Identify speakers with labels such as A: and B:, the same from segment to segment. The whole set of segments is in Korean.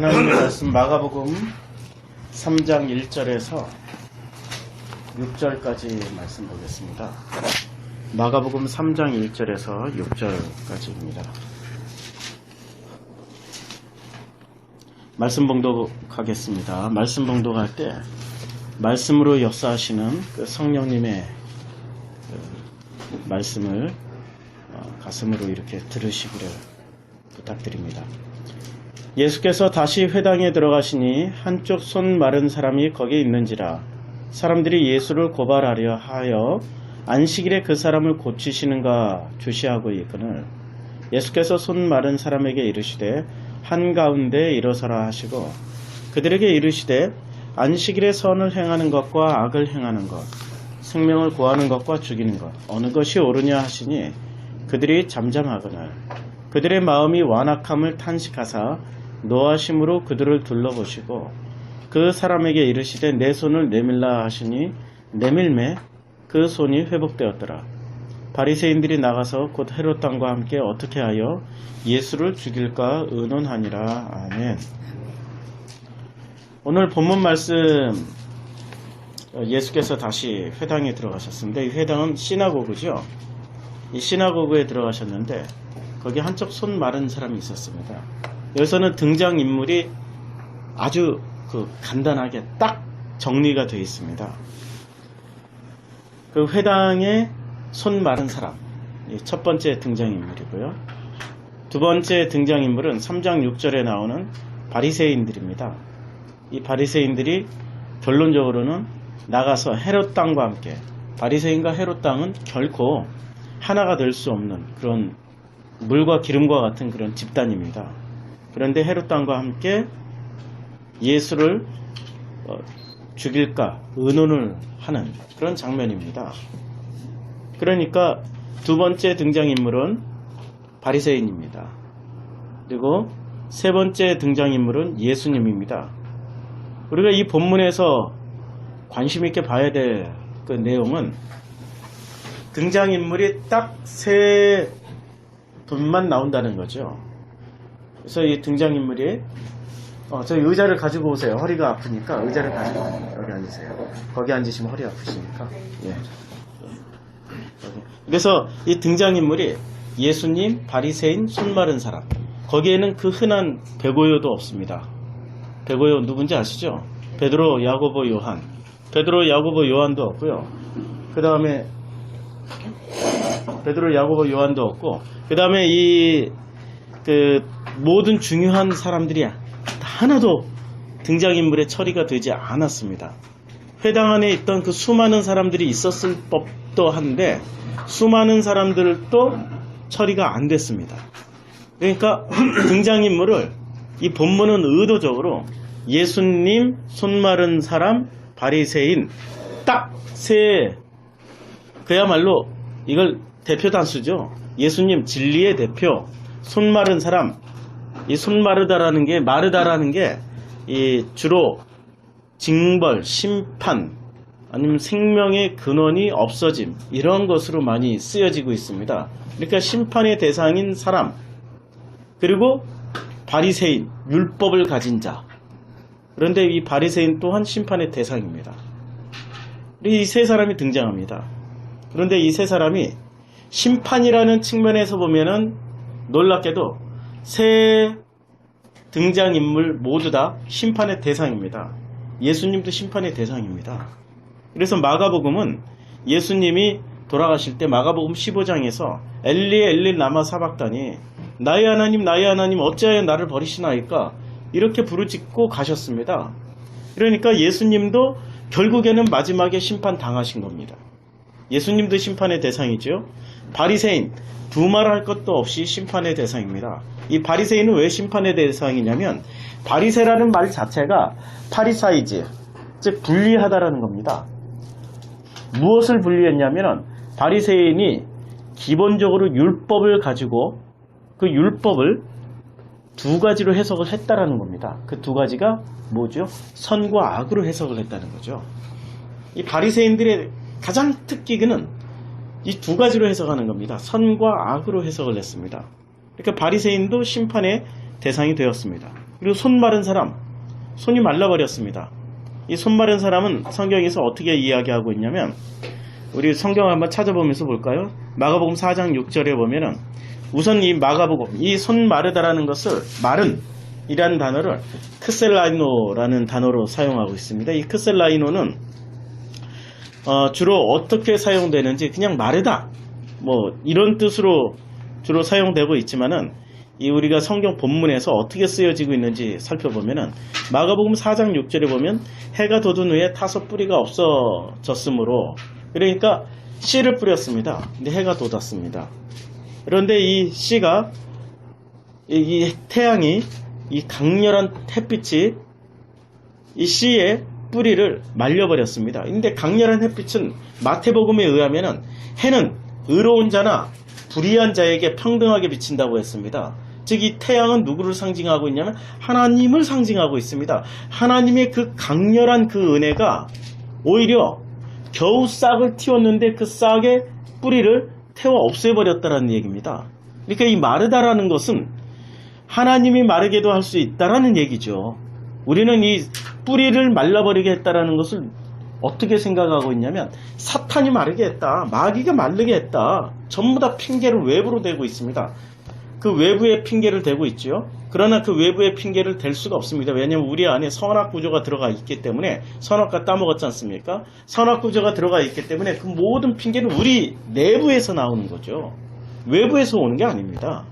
A: 하나님의 말씀 마가복음 3장 1절에서 6절까지 말씀 보겠습니다. 마가복음 3장 1절에서 6절까지입니다. 말씀 봉독하겠습니다. 말씀 봉독할 때 말씀으로 역사하시는 그 성령님의 말씀을 가슴으로 이렇게 들으시기를 부탁드립니다. 예수께서 다시 회당에 들어가시니 한쪽 손 마른 사람이 거기 있는지라. 사람들이 예수를 고발하려 하여 안식일에 그 사람을 고치시는가 주시하고 있거늘 예수께서 손 마른 사람에게 이르시되 한가운데 일어서라 하시고 그들에게 이르시되 안식일에 선을 행하는 것과 악을 행하는 것, 생명을 구하는 것과 죽이는 것 어느 것이 옳으냐 하시니 그들이 잠잠하거늘 그들의 마음이 완악함을 탄식하사 노하심으로 그들을 둘러보시고 그 사람에게 이르시되 내 손을 내밀라 하시니 내밀매 그 손이 회복되었더라. 바리새인들이 나가서 곧 헤롯 왕과 함께 어떻게 하여 예수를 죽일까 의논하니라. 아멘. 오늘 본문 말씀 예수께서 다시 회당에 들어가셨습니다. 이 회당은 시나고그죠. 이 시나고그에 들어가셨는데 거기 한쪽 손 마른 사람이 있었습니다. 여기서는 등장인물이 아주 간단하게 딱 정리가 되어 있습니다. 그 회당에 손 마른 사람, 첫 번째 등장인물이고요. 두 번째 등장인물은 3장 6절에 나오는 바리새인들입니다. 이 바리새인들이 결론적으로는 나가서 헤롯 왕과 함께, 바리새인과 헤롯 왕은 결코 하나가 될 수 없는 그런 물과 기름과 같은 그런 집단입니다. 그런데 헤롯 왕과 함께 예수를 죽일까 의논을 하는 그런 장면입니다. 그러니까 두 번째 등장인물은 바리새인입니다. 그리고 세 번째 등장인물은 예수님입니다. 우리가 이 본문에서 관심 있게 봐야 될 그 내용은 등장인물이 딱 세 분만 나온다는 거죠. 그래서 이 등장인물이 저희 의자를 가지고 오세요. 허리가 아프니까 의자를 가지고 여기 앉으세요. 거기 앉으시면 허리 아프시니까. 예. 그래서 이 등장인물이 예수님, 바리새인, 손 마른 사람. 거기에는 그 흔한 베고요도 없습니다. 베고요 누군지 아시죠? 베드로, 야고보, 요한. 베드로, 야고보, 요한도 없고요. 그 다음에 베드로, 야고보, 요한도 없고, 그 다음에 모든 중요한 사람들이 하나도 등장인물의 처리가 되지 않았습니다. 회당 안에 있던 그 수많은 사람들이 있었을 법도 한데 수많은 사람들도 처리가 안 됐습니다. 그러니까 등장인물을 이 본문은 의도적으로 예수님, 손 마른 사람, 바리새인 딱 세, 그야말로 이걸 대표 단수죠. 예수님 진리의 대표, 손 마른 사람. 이 손 마르다라는 게 이 주로 징벌, 심판, 아니면 생명의 근원이 없어짐 이런 것으로 많이 쓰여지고 있습니다. 그러니까 심판의 대상인 사람, 그리고 바리새인, 율법을 가진 자. 그런데 이 바리새인 또한 심판의 대상입니다. 이 세 사람이 등장합니다. 그런데 이 세 사람이 심판이라는 측면에서 보면은 놀랍게도 세 등장인물 모두 다 심판의 대상입니다. 예수님도 심판의 대상입니다. 그래서 마가복음은 예수님이 돌아가실 때 마가복음 15장에서 엘리 엘리 라마 사박다니 나의 하나님 어찌하여 나를 버리시나이까 이렇게 부르짖고 가셨습니다. 그러니까 예수님도 결국에는 마지막에 심판 당하신 겁니다. 예수님도 심판의 대상이죠. 바리새인 두말할 것도 없이 심판의 대상입니다. 이 바리새인은 왜 심판의 대상이냐면 바리새라는 말 자체가 파리사이즈, 즉 분리하다라는 겁니다. 무엇을 분리했냐면 바리새인이 기본적으로 율법을 가지고 그 율법을 두 가지로 해석을 했다라는 겁니다. 그 두 가지가 뭐죠? 선과 악으로 해석을 했다는 거죠. 이 바리새인들의 가장 특기는 이 두 가지로 해석하는 겁니다. 선과 악으로 해석을 했습니다. 그러니까 바리새인도 심판의 대상이 되었습니다. 그리고 손 마른 사람, 손이 말라버렸습니다. 이 손 마른 사람은 성경에서 어떻게 이야기하고 있냐면, 우리 성경 한번 찾아보면서 볼까요? 마가복음 4장 6절에 보면은, 우선 이 마가복음, 이 손 마르다라는 것을, 마른 이라는 단어를 크셀라이노라는 단어로 사용하고 있습니다. 이 크셀라이노는 주로 어떻게 사용되는지, 그냥 마르다 뭐 이런 뜻으로 주로 사용되고 있지만은, 이 우리가 성경 본문에서 어떻게 쓰여지고 있는지 살펴보면은, 마가복음 4장 6절에 보면 해가 돋은 후에 타서 뿌리가 없어졌으므로, 그러니까 씨를 뿌렸습니다. 근데 해가 돋았습니다. 그런데 이 씨가, 이 태양이, 이 강렬한 햇빛이 이 씨의 뿌리를 말려버렸습니다. 근데 강렬한 햇빛은 마태복음에 의하면은 해는 의로운 자나 불의한 자에게 평등하게 비친다고 했습니다. 즉 이 태양은 누구를 상징하고 있냐면 하나님을 상징하고 있습니다. 하나님의 그 강렬한 그 은혜가 오히려 겨우 싹을 틔웠는데 그 싹의 뿌리를 태워 없애버렸다는 얘기입니다. 그러니까 이 마르다라는 것은 하나님이 마르게도 할 수 있다라는 얘기죠. 우리는 이 뿌리를 말라버리게 했다라는 것을 어떻게 생각하고 있냐면, 사탄이 마르게 했다, 마귀가 마르게 했다, 전부 다 핑계를 외부로 대고 있습니다. 그 외부의 핑계를 대고 있죠. 그러나 그 외부의 핑계를 댈 수가 없습니다. 왜냐하면 우리 안에 선악 구조가 들어가 있기 때문에, 선악과 따먹었지 않습니까? 선악 구조가 들어가 있기 때문에 그 모든 핑계는 우리 내부에서 나오는 거죠. 외부에서 오는 게 아닙니다.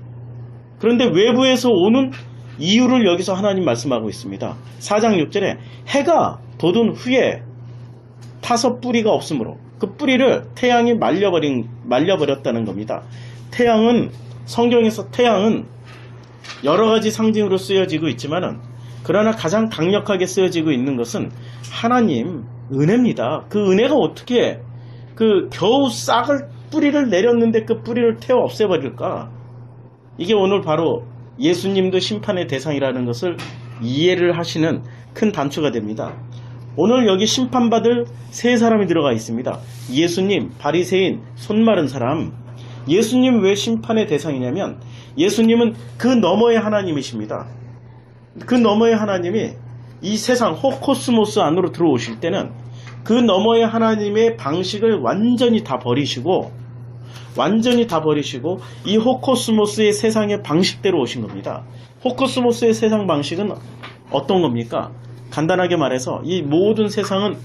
A: 그런데 외부에서 오는 이유를 여기서 하나님 말씀하고 있습니다. 4장 6절에 해가 돋은 후에 타서 뿌리가 없으므로, 그 뿌리를 태양이 말려버렸다는 겁니다. 태양은, 성경에서 태양은 여러 가지 상징으로 쓰여지고 있지만은, 그러나 가장 강력하게 쓰여지고 있는 것은 하나님 은혜입니다. 그 은혜가 어떻게 그 겨우 싹을, 뿌리를 내렸는데 그 뿌리를 태워 없애버릴까? 이게 오늘 바로 예수님도 심판의 대상이라는 것을 이해를 하시는 큰 단초가 됩니다. 오늘 여기 심판받을 세 사람이 들어가 있습니다. 예수님, 바리새인, 손 마른 사람. 예수님 왜 심판의 대상이냐면, 예수님은 그 너머의 하나님이십니다. 그 너머의 하나님이 이 세상 호코스모스 안으로 들어오실 때는 그 너머의 하나님의 방식을 완전히 다 버리시고 이 호코스모스의 세상의 방식대로 오신 겁니다. 호코스모스의 세상 방식은 어떤 겁니까? 간단하게 말해서 이 모든 세상은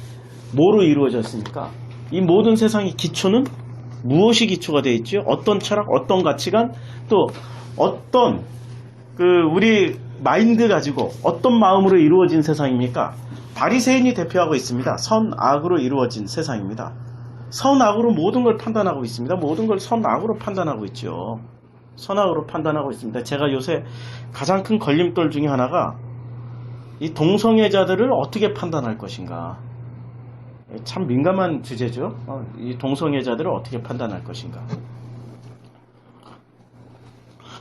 A: 뭐로 이루어졌습니까? 이 모든 세상의 기초는 무엇이 기초가 되어 있죠? 어떤 철학, 어떤 가치관, 또 어떤 우리 마인드 가지고 어떤 마음으로 이루어진 세상입니까? 바리새인이 대표하고 있습니다. 선악으로 이루어진 세상입니다. 선악으로 모든 걸 판단하고 있습니다. 모든 걸 선악으로 판단하고 있죠. 선악으로 판단하고 있습니다. 제가 요새 가장 큰 걸림돌 중에 하나가 이 동성애자들을 어떻게 판단할 것인가. 참 민감한 주제죠. 이 동성애자들을 어떻게 판단할 것인가.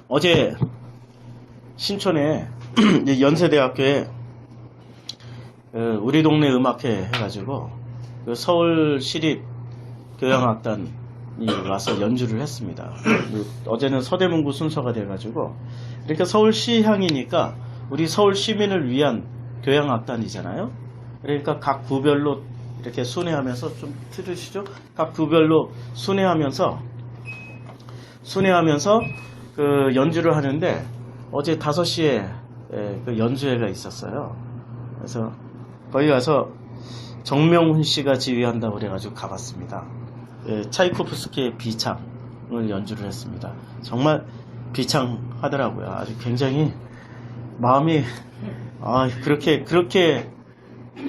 A: 어제 신촌에 연세대학교에 우리 동네 음악회 해가지고 서울시립교향악단이 와서 연주를 했습니다. 어제는 서대문구 순서가 돼가지고, 이렇게 서울시향이니까 우리 서울 시민을 위한 교향악단이잖아요. 그러니까 각 구별로 이렇게 순회하면서, 좀 틀으시죠? 각 구별로 순회하면서 연주를 하는데, 어제 5시에 그 연주회가 있었어요. 그래서 거기 가서 정명훈 씨가 지휘한다고 그래가지고 가봤습니다. 차이코프스키의 비창을 연주를 했습니다. 정말 비창하더라고요. 아주 굉장히 마음이, 그렇게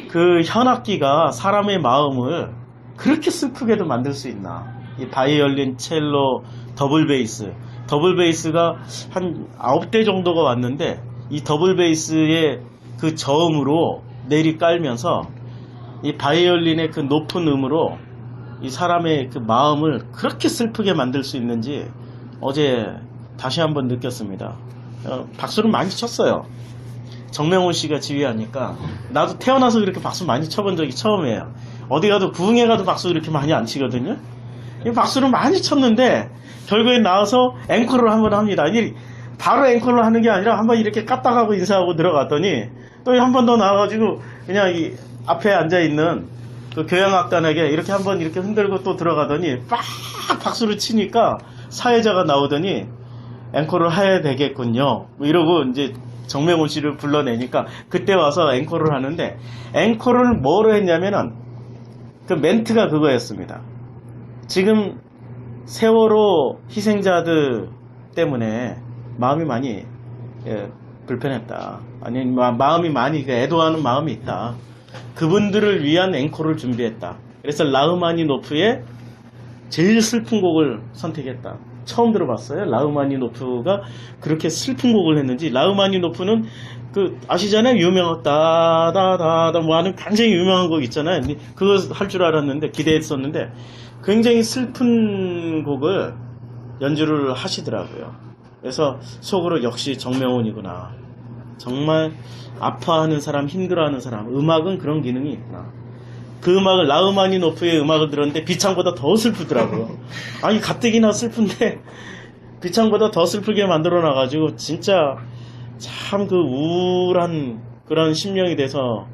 A: 그 현악기가 사람의 마음을 그렇게 슬프게도 만들 수 있나. 이 바이올린, 첼로, 더블 베이스가 한 9대 정도가 왔는데, 이 더블 베이스의 그 저음으로 내리 깔면서 이 바이올린의 그 높은 음으로 이 사람의 그 마음을 그렇게 슬프게 만들 수 있는지 어제 다시 한번 느꼈습니다. 박수를 많이 쳤어요. 정명훈 씨가 지휘하니까. 나도 태어나서 그렇게 박수 많이 쳐본 적이 처음이에요. 어디 가도 부흥회 가도 박수 그렇게 많이 안 치거든요. 박수를 많이 쳤는데 결국에 나와서 앵콜을 한번 합니다. 바로 앵콜을 하는 게 아니라 한번 이렇게 까딱하고 인사하고 들어갔더니 또 한 번 더 나와가지고 그냥 이 앞에 앉아있는 그 교향악단에게 이렇게 한번 이렇게 흔들고 또 들어가더니 빡 박수를 치니까 사회자가 나오더니 앵콜을 해야 되겠군요. 뭐 이러고 이제 정명훈 씨를 불러내니까 그때 와서 앵콜을 하는데 앵콜을 뭐로 했냐면은 그 멘트가 그거였습니다. 지금 세월호 희생자들 때문에 마음이 많이 불편했다. 아니 마음이 많이 애도하는 마음이 있다. 그분들을 위한 앵콜을 준비했다. 그래서 라흐마니노프의 제일 슬픈 곡을 선택했다. 처음 들어봤어요. 라흐마니노프가 그렇게 슬픈 곡을 했는지. 라흐마니노프는 그 아시잖아요. 유명한 다다다다 뭐 하는 굉장히 유명한 곡 있잖아요. 그거 할 줄 알았는데 기대했었는데 굉장히 슬픈 곡을 연주를 하시더라고요. 그래서 속으로 역시 정명훈이구나. 정말 아파하는 사람, 힘들어하는 사람, 음악은 그런 기능이 있구나. 그 음악을 라흐마니노프의 음악을 들었는데 비창보다 더 슬프더라고요. 아니 가뜩이나 슬픈데 비창보다 더 슬프게 만들어놔가지고 진짜 참 그 우울한 그런 심령이 돼서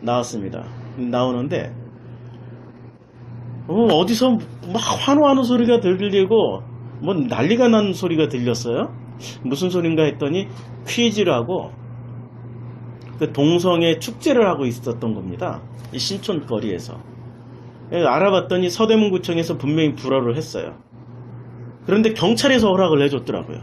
A: 나왔습니다. 나오는데 어디서 막 환호하는 소리가 들리고 뭐 난리가 난 소리가 들렸어요. 무슨 소린가 했더니 퀴즈라고 그 동성애 축제를 하고 있었던 겁니다. 이 신촌 거리에서. 알아봤더니 서대문구청에서 분명히 불허를 했어요. 그런데 경찰에서 허락을 해줬더라고요.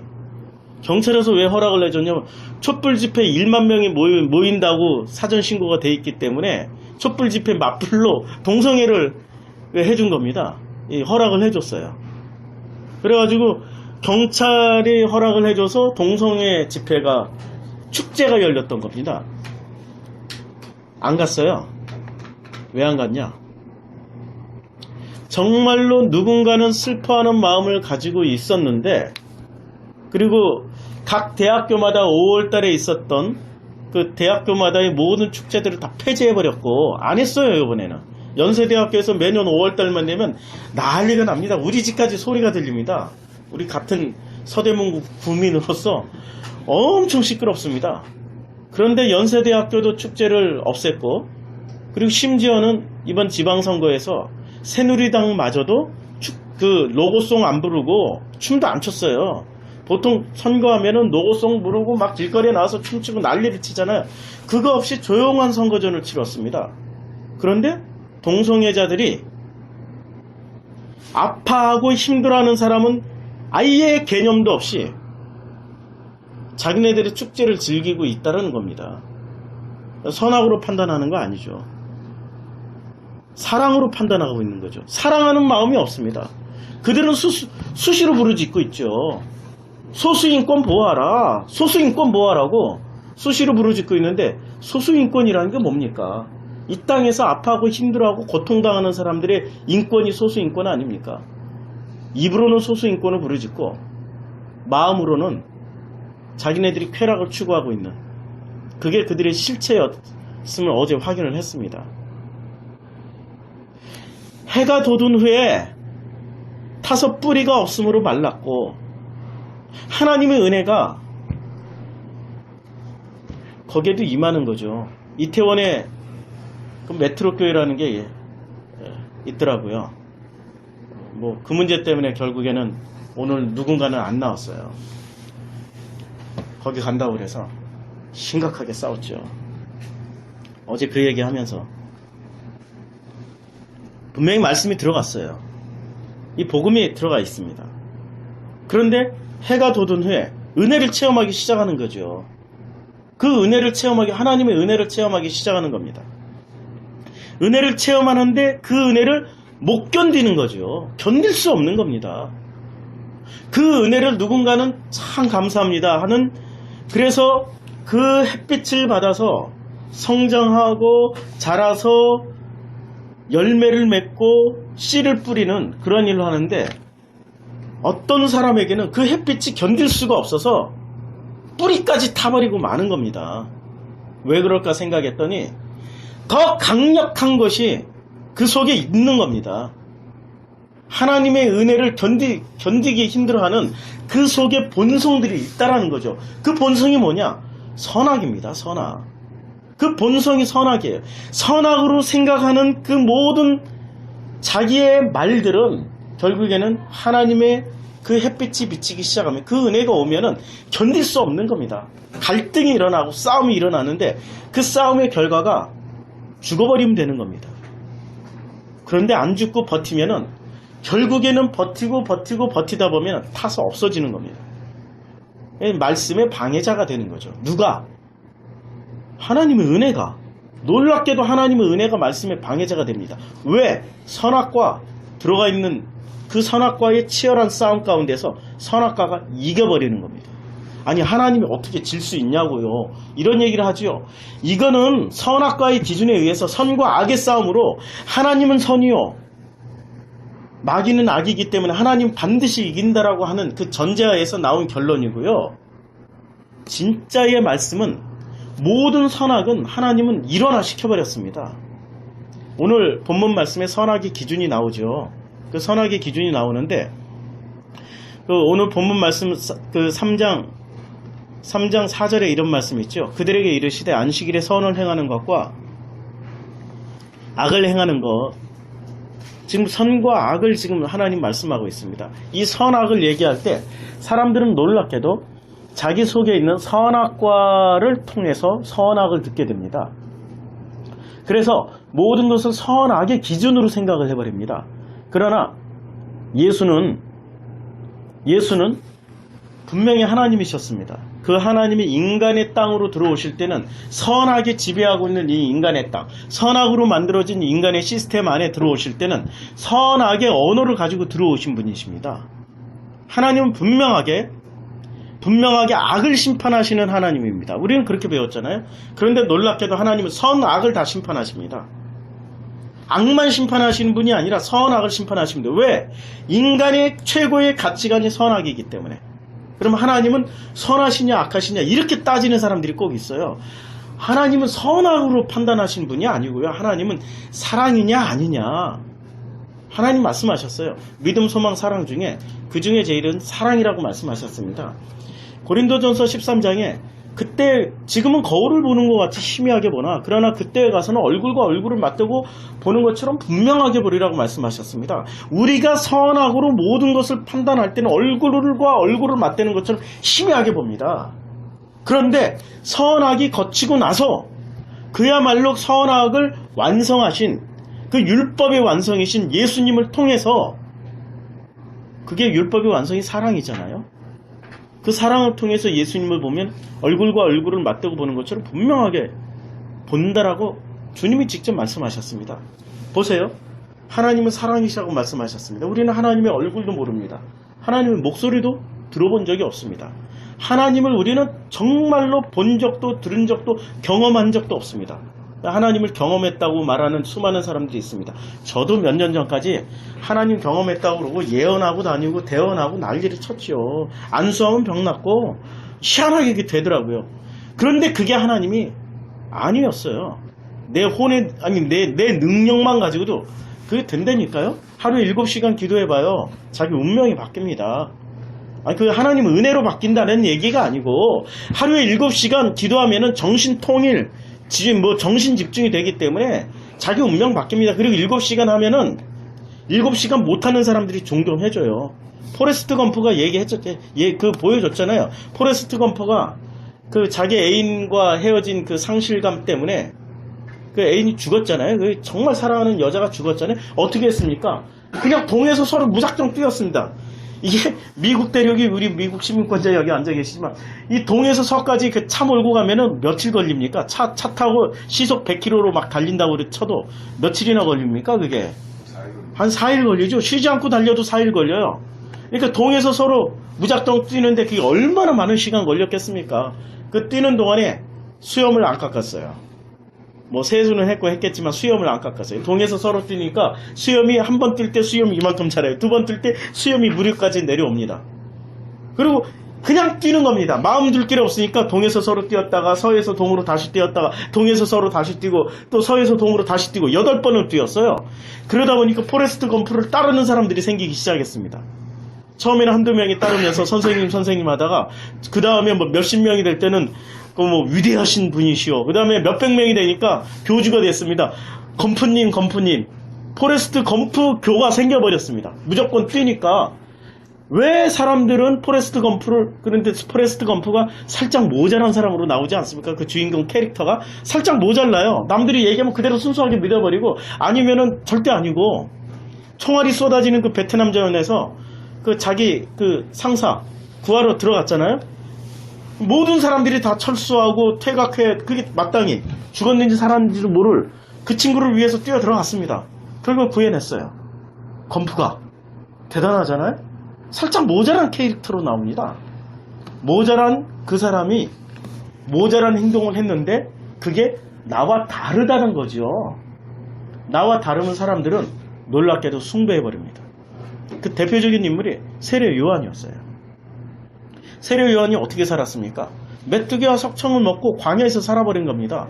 A: 경찰에서 왜 허락을 해줬냐면 촛불 집회 1만 명이 모인다고 사전 신고가 돼 있기 때문에 촛불 집회 맞불로 동성애를 해준 겁니다. 허락을 해줬어요. 그래가지고 경찰이 허락을 해줘서 동성애 집회가 축제가 열렸던 겁니다. 안 갔어요. 왜 안 갔냐? 정말로 누군가는 슬퍼하는 마음을 가지고 있었는데, 그리고 각 대학교마다 5월달에 있었던 그 대학교마다의 모든 축제들을 다 폐지해버렸고 안 했어요. 이번에는 연세대학교에서 매년 5월달만 되면 난리가 납니다. 우리 집까지 소리가 들립니다. 우리 같은 서대문 구민으로서 엄청 시끄럽습니다. 그런데 연세대학교도 축제를 없앴고, 그리고 심지어는 이번 지방선거에서 새누리당마저도 그 로고송 안 부르고 춤도 안 췄어요. 보통 선거하면은 로고송 부르고 막 길거리에 나와서 춤추고 난리를 치잖아요. 그거 없이 조용한 선거전을 치렀습니다. 그런데 동성애자들이 아파하고 힘들어하는 사람은 아예 개념도 없이 자기네들의 축제를 즐기고 있다는 겁니다. 선악으로 판단하는 거 아니죠. 사랑으로 판단하고 있는 거죠. 사랑하는 마음이 없습니다. 그들은 수시로 부르짖고 있죠. 소수인권 보호하라. 소수인권 보호하라고 수시로 부르짖고 있는데 소수인권이라는 게 뭡니까? 이 땅에서 아파하고 힘들어하고 고통당하는 사람들의 인권이 소수인권 아닙니까? 입으로는 소수인권을 부르짖고 마음으로는 자기네들이 쾌락을 추구하고 있는, 그게 그들의 실체였음을 어제 확인을 했습니다. 해가 돋은 후에 타서 뿌리가 없으므로 말랐고, 하나님의 은혜가 거기에도 임하는 거죠. 이태원에 그 메트로 교회라는 게 있더라고요. 뭐 그 문제 때문에 결국에는 오늘 누군가는 안 나왔어요. 거기 간다고 그래서 심각하게 싸웠죠. 어제 그 얘기 하면서 분명히 말씀이 들어갔어요. 이 복음이 들어가 있습니다. 그런데 해가 돋은 후에 은혜를 체험하기 시작하는 거죠. 그 은혜를 체험하기, 하나님의 은혜를 체험하기 시작하는 겁니다. 은혜를 체험하는데 그 은혜를 못 견디는 거죠. 견딜 수 없는 겁니다. 그 은혜를 누군가는 참 감사합니다 하는, 그래서 그 햇빛을 받아서 성장하고 자라서 열매를 맺고 씨를 뿌리는 그런 일을 하는데, 어떤 사람에게는 그 햇빛이 견딜 수가 없어서 뿌리까지 타버리고 마는 겁니다. 왜 그럴까 생각했더니 더 강력한 것이 그 속에 있는 겁니다. 하나님의 은혜를 견디기 힘들어하는 그 속에 본성들이 있다라는 거죠. 그 본성이 뭐냐? 선악입니다. 선악. 그 본성이 선악이에요. 선악으로 생각하는 그 모든 자기의 말들은 결국에는 하나님의 그 햇빛이 비치기 시작하면 그 은혜가 오면은 견딜 수 없는 겁니다. 갈등이 일어나고 싸움이 일어나는데 그 싸움의 결과가 죽어버리면 되는 겁니다. 그런데 안 죽고 버티면은 결국에는 버티다 보면 타서 없어지는 겁니다. 말씀의 방해자가 되는 거죠. 누가? 하나님의 은혜가. 놀랍게도 하나님의 은혜가 말씀의 방해자가 됩니다. 왜? 선악과 들어가 있는 그 선악과의 치열한 싸움 가운데서 선악과가 이겨버리는 겁니다. 아니 하나님이 어떻게 질 수 있냐고요. 이런 얘기를 하지요. 이거는 선악과의 기준에 의해서 선과 악의 싸움으로 하나님은 선이요 마귀는 악이기 때문에 하나님 반드시 이긴다라고 하는 그 전제하에서 나온 결론이고요. 진짜의 말씀은 모든 선악은 하나님은 일어나 시켜버렸습니다. 오늘 본문 말씀에 선악의 기준이 나오죠. 그 선악의 기준이 나오는데 그 오늘 본문 말씀 그 3장 4절에 이런 말씀이 있죠. 그들에게 이르시되 안식일에 선을 행하는 것과 악을 행하는 것. 지금 선과 악을 지금 하나님 말씀하고 있습니다. 이 선악을 얘기할 때 사람들은 놀랍게도 자기 속에 있는 선악과를 통해서 선악을 듣게 됩니다. 그래서 모든 것을 선악의 기준으로 생각을 해버립니다. 그러나 예수는 분명히 하나님이셨습니다. 그 하나님이 인간의 땅으로 들어오실 때는 선악이 지배하고 있는 이 인간의 땅, 선악으로 만들어진 인간의 시스템 안에 들어오실 때는 선악의 언어를 가지고 들어오신 분이십니다. 하나님은 분명하게 악을 심판하시는 하나님입니다. 우리는 그렇게 배웠잖아요. 그런데 놀랍게도 하나님은 선악을 다 심판하십니다. 악만 심판하시는 분이 아니라 선악을 심판하십니다. 왜? 인간의 최고의 가치관이 선악이기 때문에. 그럼 하나님은 선하시냐 악하시냐 이렇게 따지는 사람들이 꼭 있어요. 하나님은 선악으로 판단하시는 분이 아니고요. 하나님은 사랑이냐 아니냐. 하나님 말씀하셨어요. 믿음, 소망, 사랑 중에 그 중에 제일은 사랑이라고 말씀하셨습니다. 고린도전서 13장에 그때 지금은 거울을 보는 것 같이 희미하게 보나 그러나 그때에 가서는 얼굴과 얼굴을 맞대고 보는 것처럼 분명하게 보리라고 말씀하셨습니다. 우리가 선악으로 모든 것을 판단할 때는 얼굴과 얼굴을 맞대는 것처럼 희미하게 봅니다. 그런데 선악이 거치고 나서 그야말로 선악을 완성하신 그 율법의 완성이신 예수님을 통해서 그게 율법의 완성이 사랑이잖아요. 그 사랑을 통해서 예수님을 보면 얼굴과 얼굴을 맞대고 보는 것처럼 분명하게 본다라고 주님이 직접 말씀하셨습니다. 보세요. 하나님은 사랑이시라고 말씀하셨습니다. 우리는 하나님의 얼굴도 모릅니다. 하나님의 목소리도 들어본 적이 없습니다. 하나님을 우리는 정말로 본 적도 들은 적도 경험한 적도 없습니다. 하나님을 경험했다고 말하는 수많은 사람들이 있습니다. 저도 몇 년 전까지 하나님 경험했다고 그러고 예언하고 다니고 대언하고 난리를 쳤지요. 안수하면 병 낫고 희한하게 이게 되더라고요. 그런데 그게 하나님이 아니었어요. 내 능력만 가지고도 그게 된다니까요. 하루에 7시간 기도해봐요. 자기 운명이 바뀝니다. 그 하나님 은혜로 바뀐다는 얘기가 아니고 하루에 7시간 기도하면은 정신통일 정신 집중이 되기 때문에 자기 운명 바뀝니다. 그리고 7시간 하면은 7시간 못하는 사람들이 존경해줘요. 포레스트 검프가 보여줬잖아요. 포레스트 검프가 그 자기 애인과 헤어진 그 상실감 때문에 그 애인이 죽었잖아요. 그 정말 사랑하는 여자가 죽었잖아요. 어떻게 했습니까? 그냥 동에서 서로 무작정 뛰었습니다. 이게 미국 대륙이 우리 미국 시민권자 여기 앉아 계시지만 이 동에서 서까지 그 차 몰고 가면은 며칠 걸립니까? 차 타고 시속 100km로 막 달린다고 쳐도 며칠이나 걸립니까? 그게 한 4일 걸리죠. 쉬지 않고 달려도 4일 걸려요. 그러니까 동에서 서로 무작정 뛰는데 그게 얼마나 많은 시간 걸렸겠습니까? 그 뛰는 동안에 수염을 안 깎았어요. 뭐 세수는 했겠지만 수염을 안 깎았어요. 동에서 서로 뛰니까 수염이 한 번 뛸 때 수염이 이만큼 자라요. 두 번 뛸 때 수염이 무릎까지 내려옵니다. 그리고 그냥 뛰는 겁니다. 마음 둘 길이 없으니까 동에서 서로 뛰었다가 서에서 동으로 다시 뛰었다가 동에서 서로 다시 뛰고 또 서에서 동으로 다시 뛰고 8번을 뛰었어요. 그러다 보니까 포레스트 검프를 따르는 사람들이 생기기 시작했습니다. 처음에는 한두 명이 따르면서 선생님 하다가 그 다음에 뭐 몇십 명이 될 때는 그 뭐 위대하신 분이시오. 그 다음에 몇백 명이 되니까 교주가 됐습니다. 검프님 포레스트 검프 교가 생겨버렸습니다. 무조건 뛰니까. 왜 사람들은 포레스트 검프를, 그런데 포레스트 검프가 살짝 모자란 사람으로 나오지 않습니까? 그 주인공 캐릭터가 살짝 모자라요. 남들이 얘기하면 그대로 순수하게 믿어버리고, 아니면은 절대 아니고, 총알이 쏟아지는 그 베트남전에서 그 자기 그 상사 구하러 들어갔잖아요. 모든 사람들이 다 철수하고 퇴각해, 그게 마땅히 죽었는지 살았는지도 모를 그 친구를 위해서 뛰어 들어갔습니다. 결국 구해냈어요. 검프가. 대단하잖아요? 살짝 모자란 캐릭터로 나옵니다. 모자란 그 사람이 모자란 행동을 했는데 그게 나와 다르다는 거죠. 나와 다르면 사람들은 놀랍게도 숭배해버립니다. 그 대표적인 인물이 세례 요한이었어요. 세례 요한이 어떻게 살았습니까? 메뚜기와 석청을 먹고 광야에서 살아버린 겁니다.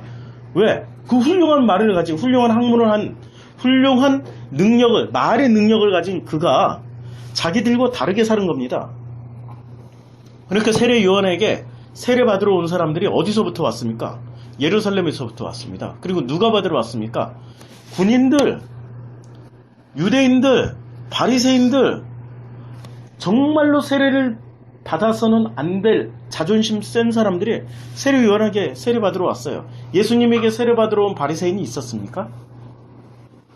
A: 왜? 그 훌륭한 말을 가지고 훌륭한 학문을 한 훌륭한 능력을, 말의 능력을 가진 그가 자기들과 다르게 사는 겁니다. 그러니까 세례 요한에게 세례 받으러 온 사람들이 어디서부터 왔습니까? 예루살렘에서부터 왔습니다. 그리고 누가 받으러 왔습니까? 군인들, 유대인들, 바리새인들, 정말로 세례를 받아서는 안 될 자존심 센 사람들이 세례 요한에게 세례 받으러 왔어요. 예수님에게 세례 받으러 온 바리새인이 있었습니까?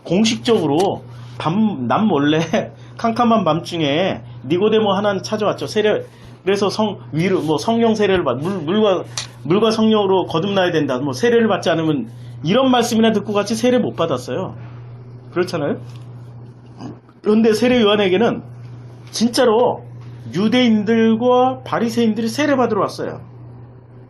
A: 공식적으로 남몰래 캄캄한 밤중에 니고데모 하나는 찾아왔죠. 세례, 그래서 성령 세례를 물과 성령으로 거듭나야 된다. 뭐 세례를 받지 않으면 이런 말씀이나 듣고 같이 세례 못 받았어요. 그렇잖아요. 그런데 세례 요한에게는 진짜로 유대인들과 바리새인들이 세례 받으러 왔어요.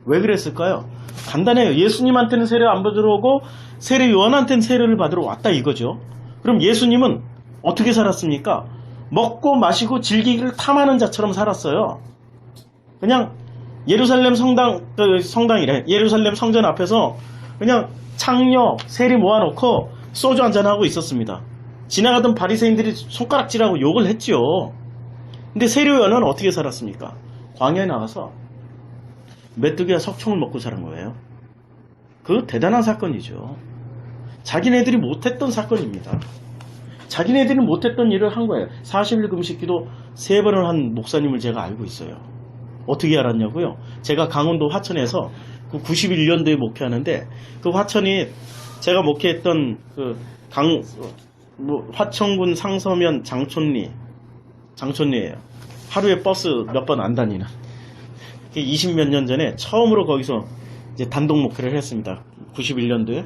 A: 왜 그랬을까요? 간단해요. 예수님한테는 세례 안 받으러 오고 세례 요한한테는 세례를 받으러 왔다 이거죠. 그럼 예수님은 어떻게 살았습니까? 먹고 마시고 즐기기를 탐하는 자처럼 살았어요. 그냥 예루살렘 성당이래. 예루살렘 성전 앞에서 그냥 창녀, 세리 모아놓고 소주 한잔하고 있었습니다. 지나가던 바리새인들이 손가락질하고 욕을 했죠. 근데 세례 요한은 어떻게 살았습니까? 광야에 나가서 메뚜기와 석청을 먹고 살은 거예요. 그 대단한 사건이죠. 자기네들이 못했던 사건입니다. 자기네들이 못했던 일을 한 거예요. 40일 금식기도 3번을 한 목사님을 제가 알고 있어요. 어떻게 알았냐고요? 제가 강원도 화천에서 그 91년도에 목회하는데 그 화천이 제가 목회했던 그 화천군 상서면 장촌리예요. 하루에 버스 몇 번 안 다니는. 20몇 년 전에 처음으로 거기서 이제 단독 목회를 했습니다. 91년도에.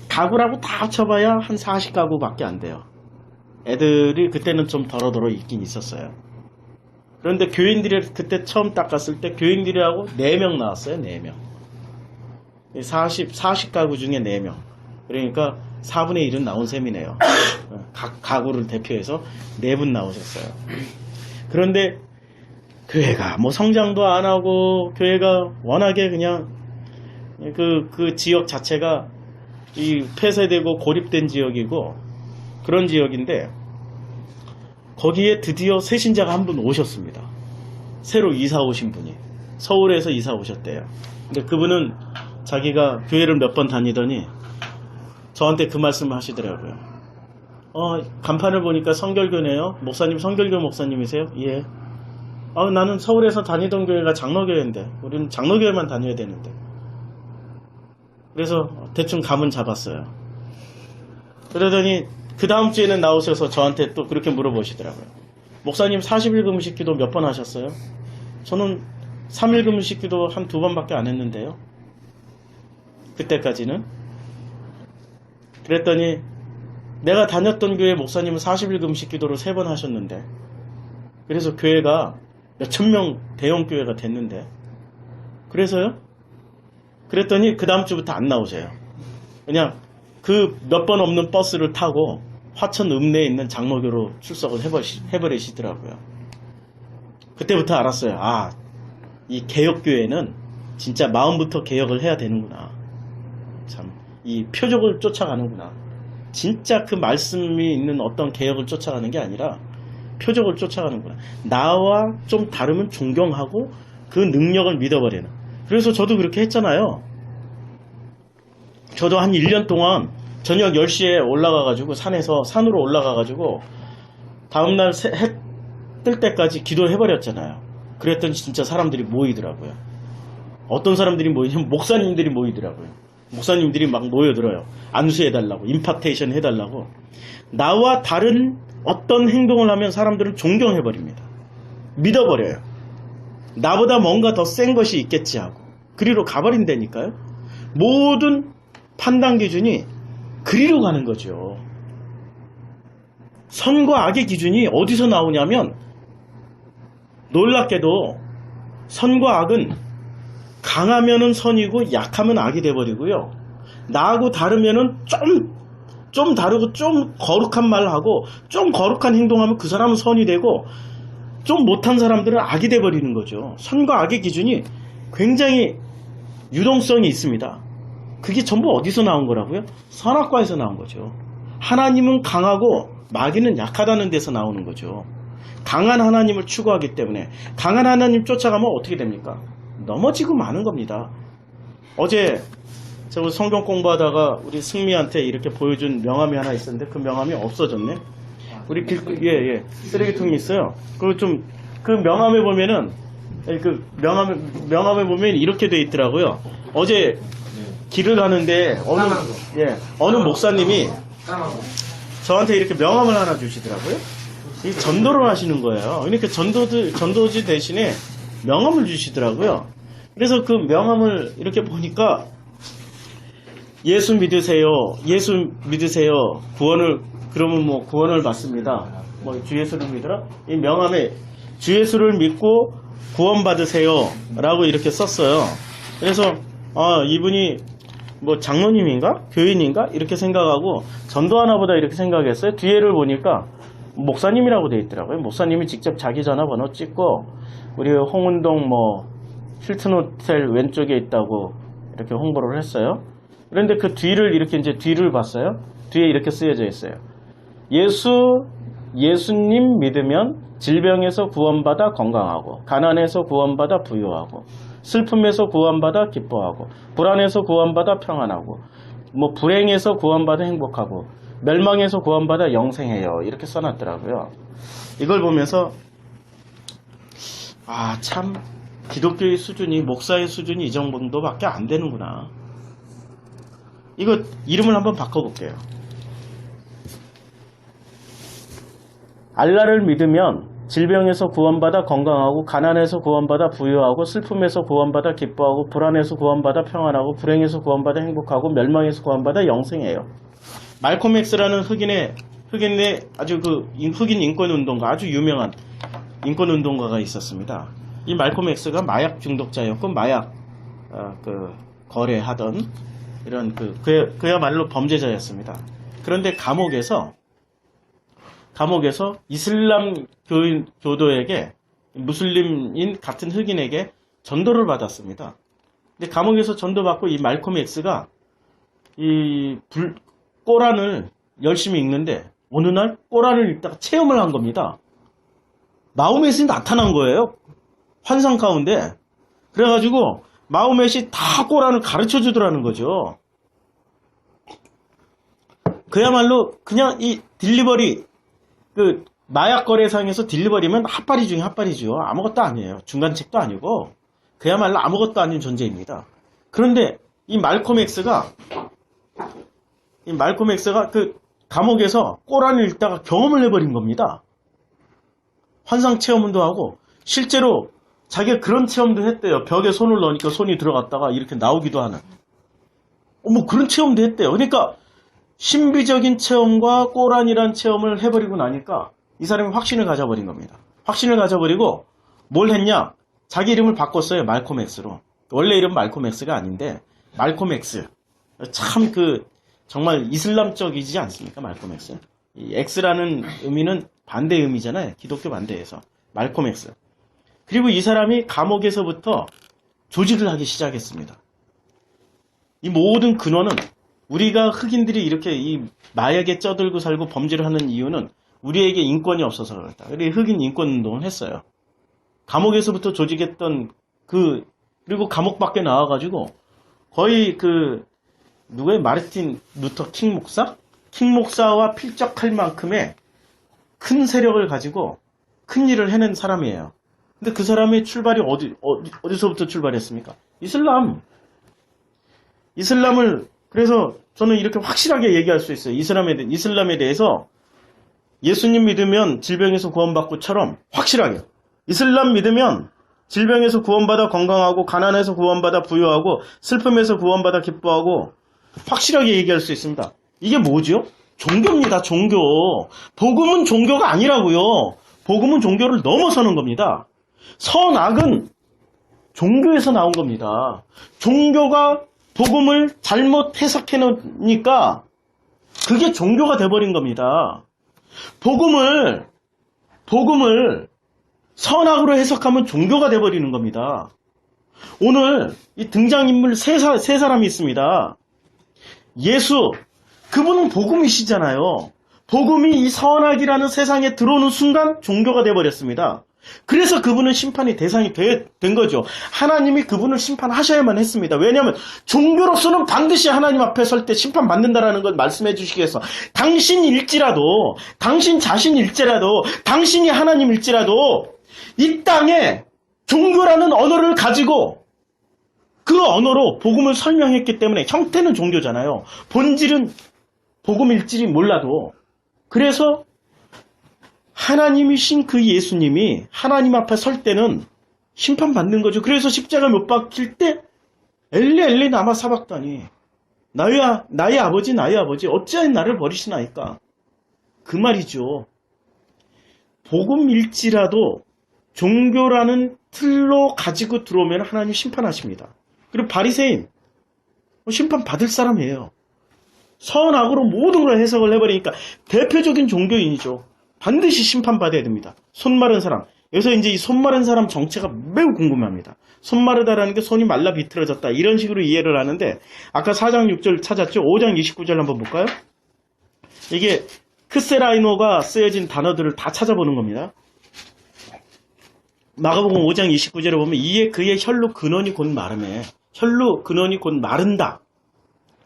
A: 가구라고 다 합쳐봐야 한 40가구밖에 안 돼요. 애들이 그때는 좀 더러더러 있긴 있었어요. 그런데 교인들이 그때 처음 닦았을 때 교인들이하고 4명 나왔어요. 4명. 40가구 중에 4명. 그러니까 4분의 1은 나온 셈이네요. 각 가구를 대표해서 4분 나오셨어요. 그런데 교회가 뭐 성장도 안 하고 교회가 워낙에 그냥 그 지역 자체가 이 폐쇄되고 고립된 지역이고 그런 지역인데 거기에 드디어 새신자가 한 분 오셨습니다. 새로 이사 오신 분이 서울에서 이사 오셨대요. 근데 그분은 자기가 교회를 몇 번 다니더니 저한테 그 말씀을 하시더라고요. 간판을 보니까 성결교네요. 목사님 성결교 목사님이세요? 예. 나는 서울에서 다니던 교회가 장로교회인데 우리는 장로교회만 다녀야 되는데 그래서 대충 감은 잡았어요. 그러더니 그 다음 주에는 나오셔서 저한테 또 그렇게 물어보시더라고요. 목사님 40일 금식기도 몇 번 하셨어요? 저는 3일 금식기도 한 2번밖에 안 했는데요. 그때까지는. 그랬더니 내가 다녔던 교회 목사님은 40일 금식기도를 3번 하셨는데 그래서 교회가 몇천 명 대형 교회가 됐는데 그래서요? 그랬더니 그 다음 주부터 안 나오세요. 그냥 그 몇 번 없는 버스를 타고 화천 읍내에 있는 장로교로 출석을 해버리시더라고요. 그때부터 알았어요. 아, 이 개혁교회는 진짜 마음부터 개혁을 해야 되는구나. 참, 이 표적을 쫓아가는구나. 진짜 그 말씀이 있는 어떤 개혁을 쫓아가는 게 아니라 표적을 쫓아가는구나. 나와 좀 다르면 존경하고 그 능력을 믿어버리는. 그래서 저도 그렇게 했잖아요. 저도 한 1년 동안 저녁 10시에 올라가가지고 산으로 올라가가지고 다음날 해 뜰 때까지 기도해버렸잖아요. 그랬더니 진짜 사람들이 모이더라고요. 어떤 사람들이 모이냐면 목사님들이 모이더라고요. 목사님들이 막 모여들어요. 안수해달라고, 임파테이션 해달라고. 나와 다른 어떤 행동을 하면 사람들은 존경해버립니다. 믿어버려요. 나보다 뭔가 더 센 것이 있겠지 하고 그리로 가버린다니까요. 모든 판단 기준이 그리로 가는 거죠. 선과 악의 기준이 어디서 나오냐면 놀랍게도 선과 악은 강하면은 선이고 약하면 악이 돼버리고요. 나하고 다르면은 좀 다르고 좀 거룩한 말을 하고 좀 거룩한 행동하면 그 사람은 선이 되고 좀 못한 사람들은 악이 돼버리는 거죠. 선과 악의 기준이 굉장히 유동성이 있습니다. 그게 전부 어디서 나온 거라고요? 선악과에서 나온 거죠. 하나님은 강하고 마귀는 약하다는 데서 나오는 거죠. 강한 하나님을 추구하기 때문에 강한 하나님 쫓아가면 어떻게 됩니까? 넘어지고 마는 겁니다. 어제 저 성경 공부하다가 우리 승미한테 이렇게 보여준 명함이 하나 있었는데 그 명함이 없어졌네. 우리 쓰레기통이 있어요. 그 명함에 보면은 그 명함에 보면 이렇게 돼 있더라고요. 어제 길을 가는데 어느 목사님이 저한테 이렇게 명함을 하나 주시더라고요. 이 전도를 하시는 거예요. 그러니까 전도지 대신에 명함을 주시더라고요. 그래서 그 명함을 이렇게 보니까 예수 믿으세요. 구원을 받습니다. 주 예수를 믿으라? 이 명함에 주 예수를 믿고 구원받으세요. 라고 이렇게 썼어요. 그래서, 이분이 장로님인가? 교인인가? 이렇게 생각하고 전도하나 보다 이렇게 생각했어요. 뒤에를 보니까 목사님이라고 돼 있더라고요. 목사님이 직접 자기 전화번호 찍고, 우리 홍은동 힐튼 호텔 왼쪽에 있다고 이렇게 홍보를 했어요. 그런데 그 뒤를 봤어요. 뒤에 이렇게 쓰여져 있어요. 예수님 믿으면 질병에서 구원받아 건강하고, 가난에서 구원받아 부유하고, 슬픔에서 구원받아 기뻐하고, 불안에서 구원받아 평안하고, 불행에서 구원받아 행복하고, 멸망에서 구원받아 영생해요. 이렇게 써놨더라고요. 이걸 보면서 참 기독교의 수준이, 목사의 수준이 이 정도밖에 안 되는구나. 이거 이름을 한번 바꿔볼게요. 알라를 믿으면 질병에서 구원받아 건강하고, 가난에서 구원받아 부유하고, 슬픔에서 구원받아 기뻐하고, 불안에서 구원받아 평안하고, 불행에서 구원받아 행복하고, 멸망에서 구원받아 영생해요. 말콤 X라는 흑인의 아주 흑인 인권운동가, 아주 유명한 인권운동가가 있었습니다. 이 말콤 X가 마약 중독자였고, 마약 거래하던 이런 그야말로 범죄자였습니다. 그런데 감옥에서 이슬람 교도에게, 무슬림인 같은 흑인에게 전도를 받았습니다. 근데 감옥에서 전도받고 이 말콤 X가 꼬란을 열심히 읽는데 어느 날 꼬란을 읽다가 체험을 한 겁니다. 마호멧이 나타난 거예요. 환상 가운데. 그래가지고 마호멧이 다 꼬란을 가르쳐 주더라는 거죠. 그야말로 그냥 이 딜리버리, 마약 거래상에서 딜리버리면 핫바리 중에 핫바리죠. 아무것도 아니에요. 중간책도 아니고 그야말로 아무것도 아닌 존재입니다. 그런데 이 말콤 X가 감옥에서 꼬란을 읽다가 경험을 해버린 겁니다. 환상 체험도 하고 실제로 자기가 그런 체험도 했대요. 벽에 손을 넣으니까 손이 들어갔다가 이렇게 나오기도 하는. 그런 체험도 했대요. 그러니까 신비적인 체험과 꼬란이란 체험을 해버리고 나니까 이 사람이 확신을 가져버린 겁니다. 확신을 가져버리고 뭘 했냐? 자기 이름을 바꿨어요. 말콤 X로. 원래 이름 말콤 X가 아닌데 말콤 X. 참 정말 이슬람적이지 않습니까? 말콤 X. 이 X라는 의미는 반대 의미잖아요. 기독교 반대에서. 말콤 X. 그리고 이 사람이 감옥에서부터 조직을 하기 시작했습니다. 이 모든 근원은 우리가 흑인들이 이렇게 이 마약에 쩌들고 살고 범죄를 하는 이유는 우리에게 인권이 없어서 그렇다. 그래서 흑인 인권 운동을 했어요. 감옥에서부터 조직했던 그리고 감옥 밖에 나와가지고 거의 누구의 마르틴 루터 킹 목사? 킹 목사와 필적할 만큼의 큰 세력을 가지고 큰 일을 해낸 사람이에요. 근데 그 사람의 출발이 어디서부터 출발했습니까? 이슬람을, 그래서 저는 이렇게 확실하게 얘기할 수 있어요. 이슬람에 대해서 예수님 믿으면 질병에서 구원받고처럼 확실하게. 이슬람 믿으면 질병에서 구원받아 건강하고, 가난에서 구원받아 부유하고, 슬픔에서 구원받아 기뻐하고, 확실하게 얘기할 수 있습니다. 이게 뭐죠? 종교입니다, 종교. 복음은 종교가 아니라고요. 복음은 종교를 넘어서는 겁니다. 선악은 종교에서 나온 겁니다. 종교가 복음을 잘못 해석해 놓으니까 그게 종교가 돼버린 겁니다. 복음을 선악으로 해석하면 종교가 돼버리는 겁니다. 오늘 이 등장인물 세 사람이 있습니다. 예수, 그분은 복음이시잖아요. 복음이 이 선악이라는 세상에 들어오는 순간 종교가 돼버렸습니다. 그래서 그분은 심판의 대상이 된 거죠. 하나님이 그분을 심판하셔야만 했습니다. 왜냐하면 종교로서는 반드시 하나님 앞에 설 때 심판받는다라는 걸 말씀해 주시기 위해서 당신일지라도, 당신 자신일지라도, 당신이 하나님일지라도 이 땅에 종교라는 언어를 가지고 그 언어로 복음을 설명했기 때문에 형태는 종교잖아요. 본질은 복음일지 몰라도. 그래서 하나님이신 그 예수님이 하나님 앞에 설 때는 심판받는 거죠. 그래서 십자가 못 박힐 때 엘리 나마 사박다니, 나의 아버지 어찌하여 나를 버리시나이까. 그 말이죠. 복음일지라도 종교라는 틀로 가지고 들어오면 하나님 심판하십니다. 그리고 바리새인 심판받을 사람이에요. 선악으로 모든 걸 해석을 해버리니까 대표적인 종교인이죠. 반드시 심판받아야 됩니다. 손 마른 사람. 여기서 이제 이 손 마른 사람 정체가 매우 궁금합니다. 손 마르다라는 게 손이 말라 비틀어졌다, 이런 식으로 이해를 하는데, 아까 4장 6절 찾았죠? 5장 29절 한번 볼까요? 이게 크세라이노가 쓰여진 단어들을 다 찾아보는 겁니다. 마가복음 5장 29절에 보면 이에 그의 혈로 근원이 곧 마르매. 혈로 근원이 곧 마른다.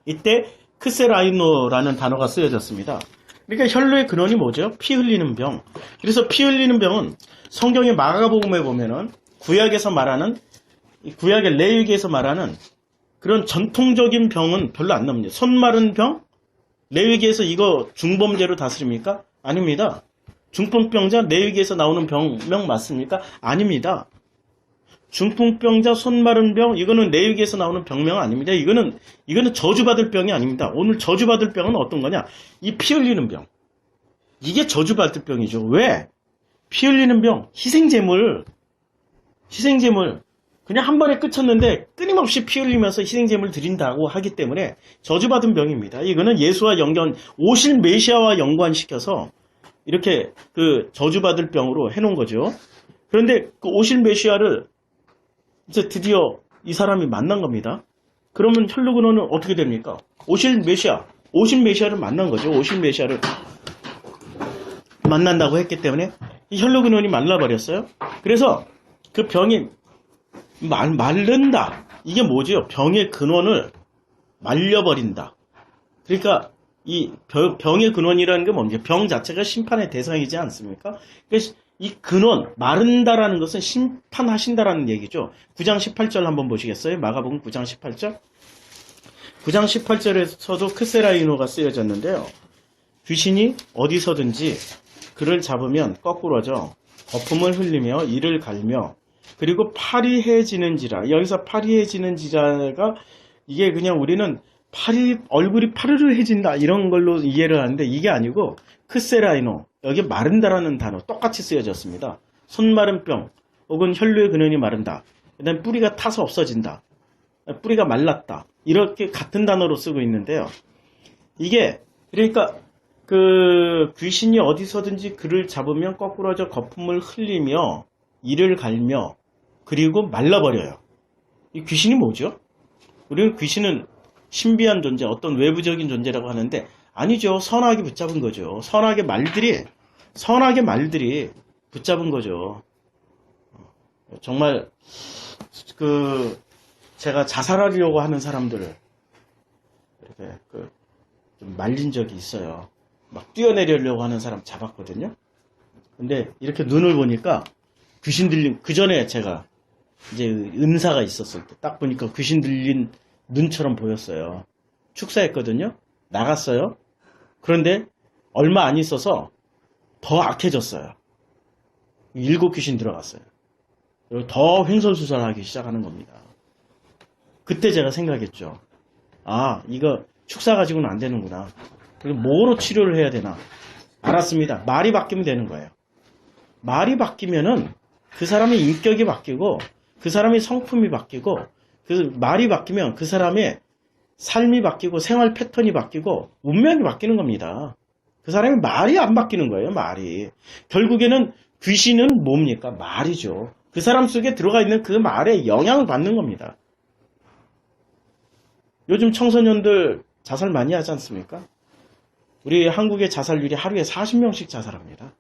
A: 이때 크세라이노라는 단어가 쓰여졌습니다. 그러니까 혈로의 근원이 뭐죠? 피 흘리는 병. 그래서 피 흘리는 병은 성경의 마가복음에 보면은 구약의 레위기에서 말하는 그런 전통적인 병은 별로 안 나옵니다. 손 마른 병? 레위기에서 이거 중범죄로 다스립니까? 아닙니다. 중풍병자 레위기에서 나오는 병명 맞습니까? 아닙니다. 중풍병자, 손 마른 병, 이거는 레위기에서 나오는 병명 아닙니다. 이거는 저주받을 병이 아닙니다. 오늘 저주받을 병은 어떤 거냐? 이 피 흘리는 병. 이게 저주받을 병이죠. 왜? 피 흘리는 병, 희생제물. 그냥 한 번에 끝쳤는데 끊임없이 피 흘리면서 희생제물 드린다고 하기 때문에 저주받은 병입니다. 이거는 예수와 오실 메시아와 연관시켜서 이렇게 저주받을 병으로 해놓은 거죠. 그런데 그 오실 메시아를 이제 드디어 이 사람이 만난 겁니다. 그러면 혈로 근원은 어떻게 됩니까? 오실 메시아를 만난 거죠. 오실 메시아를 만난다고 했기 때문에 이 혈로 근원이 말라버렸어요. 그래서 그 병이 마른다. 이게 뭐죠? 병의 근원을 말려버린다. 그러니까 이 병의 근원이라는 게 뭡니까? 병 자체가 심판의 대상이지 않습니까? 그래서 이 근원, 마른다라는 것은 심판하신다라는 얘기죠. 9장 18절 한번 보시겠어요? 마가복음 9장 18절. 9장 18절에서도 크세라이노가 쓰여졌는데요. 귀신이 어디서든지 그를 잡으면 거꾸로져 거품을 흘리며 이를 갈며 그리고 파리해지는지라. 여기서 파리해지는지라가 이게 그냥 우리는 얼굴이 파르르해진다 이런 걸로 이해를 하는데 이게 아니고 크세라이노, 여기 마른다라는 단어 똑같이 쓰여졌습니다. 손 마른 병 혹은 혈류의 근원이 마른다. 그다음 뿌리가 타서 없어진다. 뿌리가 말랐다. 이렇게 같은 단어로 쓰고 있는데요. 이게 그러니까 귀신이 어디서든지 그를 잡으면 거꾸로져 거품을 흘리며 이를 갈며 그리고 말라버려요. 이 귀신이 뭐죠? 우리는 귀신은 신비한 존재, 어떤 외부적인 존재라고 하는데 아니죠. 선악이 붙잡은 거죠. 선악의 말들이 붙잡은 거죠. 정말 제가 자살하려고 하는 사람들을 이렇게 좀 말린 적이 있어요. 막 뛰어내리려고 하는 사람 잡았거든요. 근데 이렇게 눈을 보니까 귀신 들린, 그 전에 제가 이제 은사가 있었을 때 딱 보니까 귀신 들린 눈처럼 보였어요. 축사했거든요. 나갔어요. 그런데 얼마 안 있어서 더 악해졌어요. 7 귀신 들어갔어요. 그리고 더 횡설수설하기 시작하는 겁니다. 그때 제가 생각했죠. 아, 이거 축사 가지고는 안 되는구나. 그리고 뭐로 치료를 해야 되나. 알았습니다. 말이 바뀌면 되는 거예요. 말이 바뀌면은 그 사람의 인격이 바뀌고 그 사람의 성품이 바뀌고 그 말이 바뀌면 그 사람의 삶이 바뀌고 생활 패턴이 바뀌고 운명이 바뀌는 겁니다. 그 사람의 말이 안 바뀌는 거예요. 말이. 결국에는 귀신은 뭡니까? 말이죠. 그 사람 속에 들어가 있는 그 말에 영향을 받는 겁니다. 요즘 청소년들 자살 많이 하지 않습니까? 우리 한국의 자살률이 하루에 40명씩 자살합니다.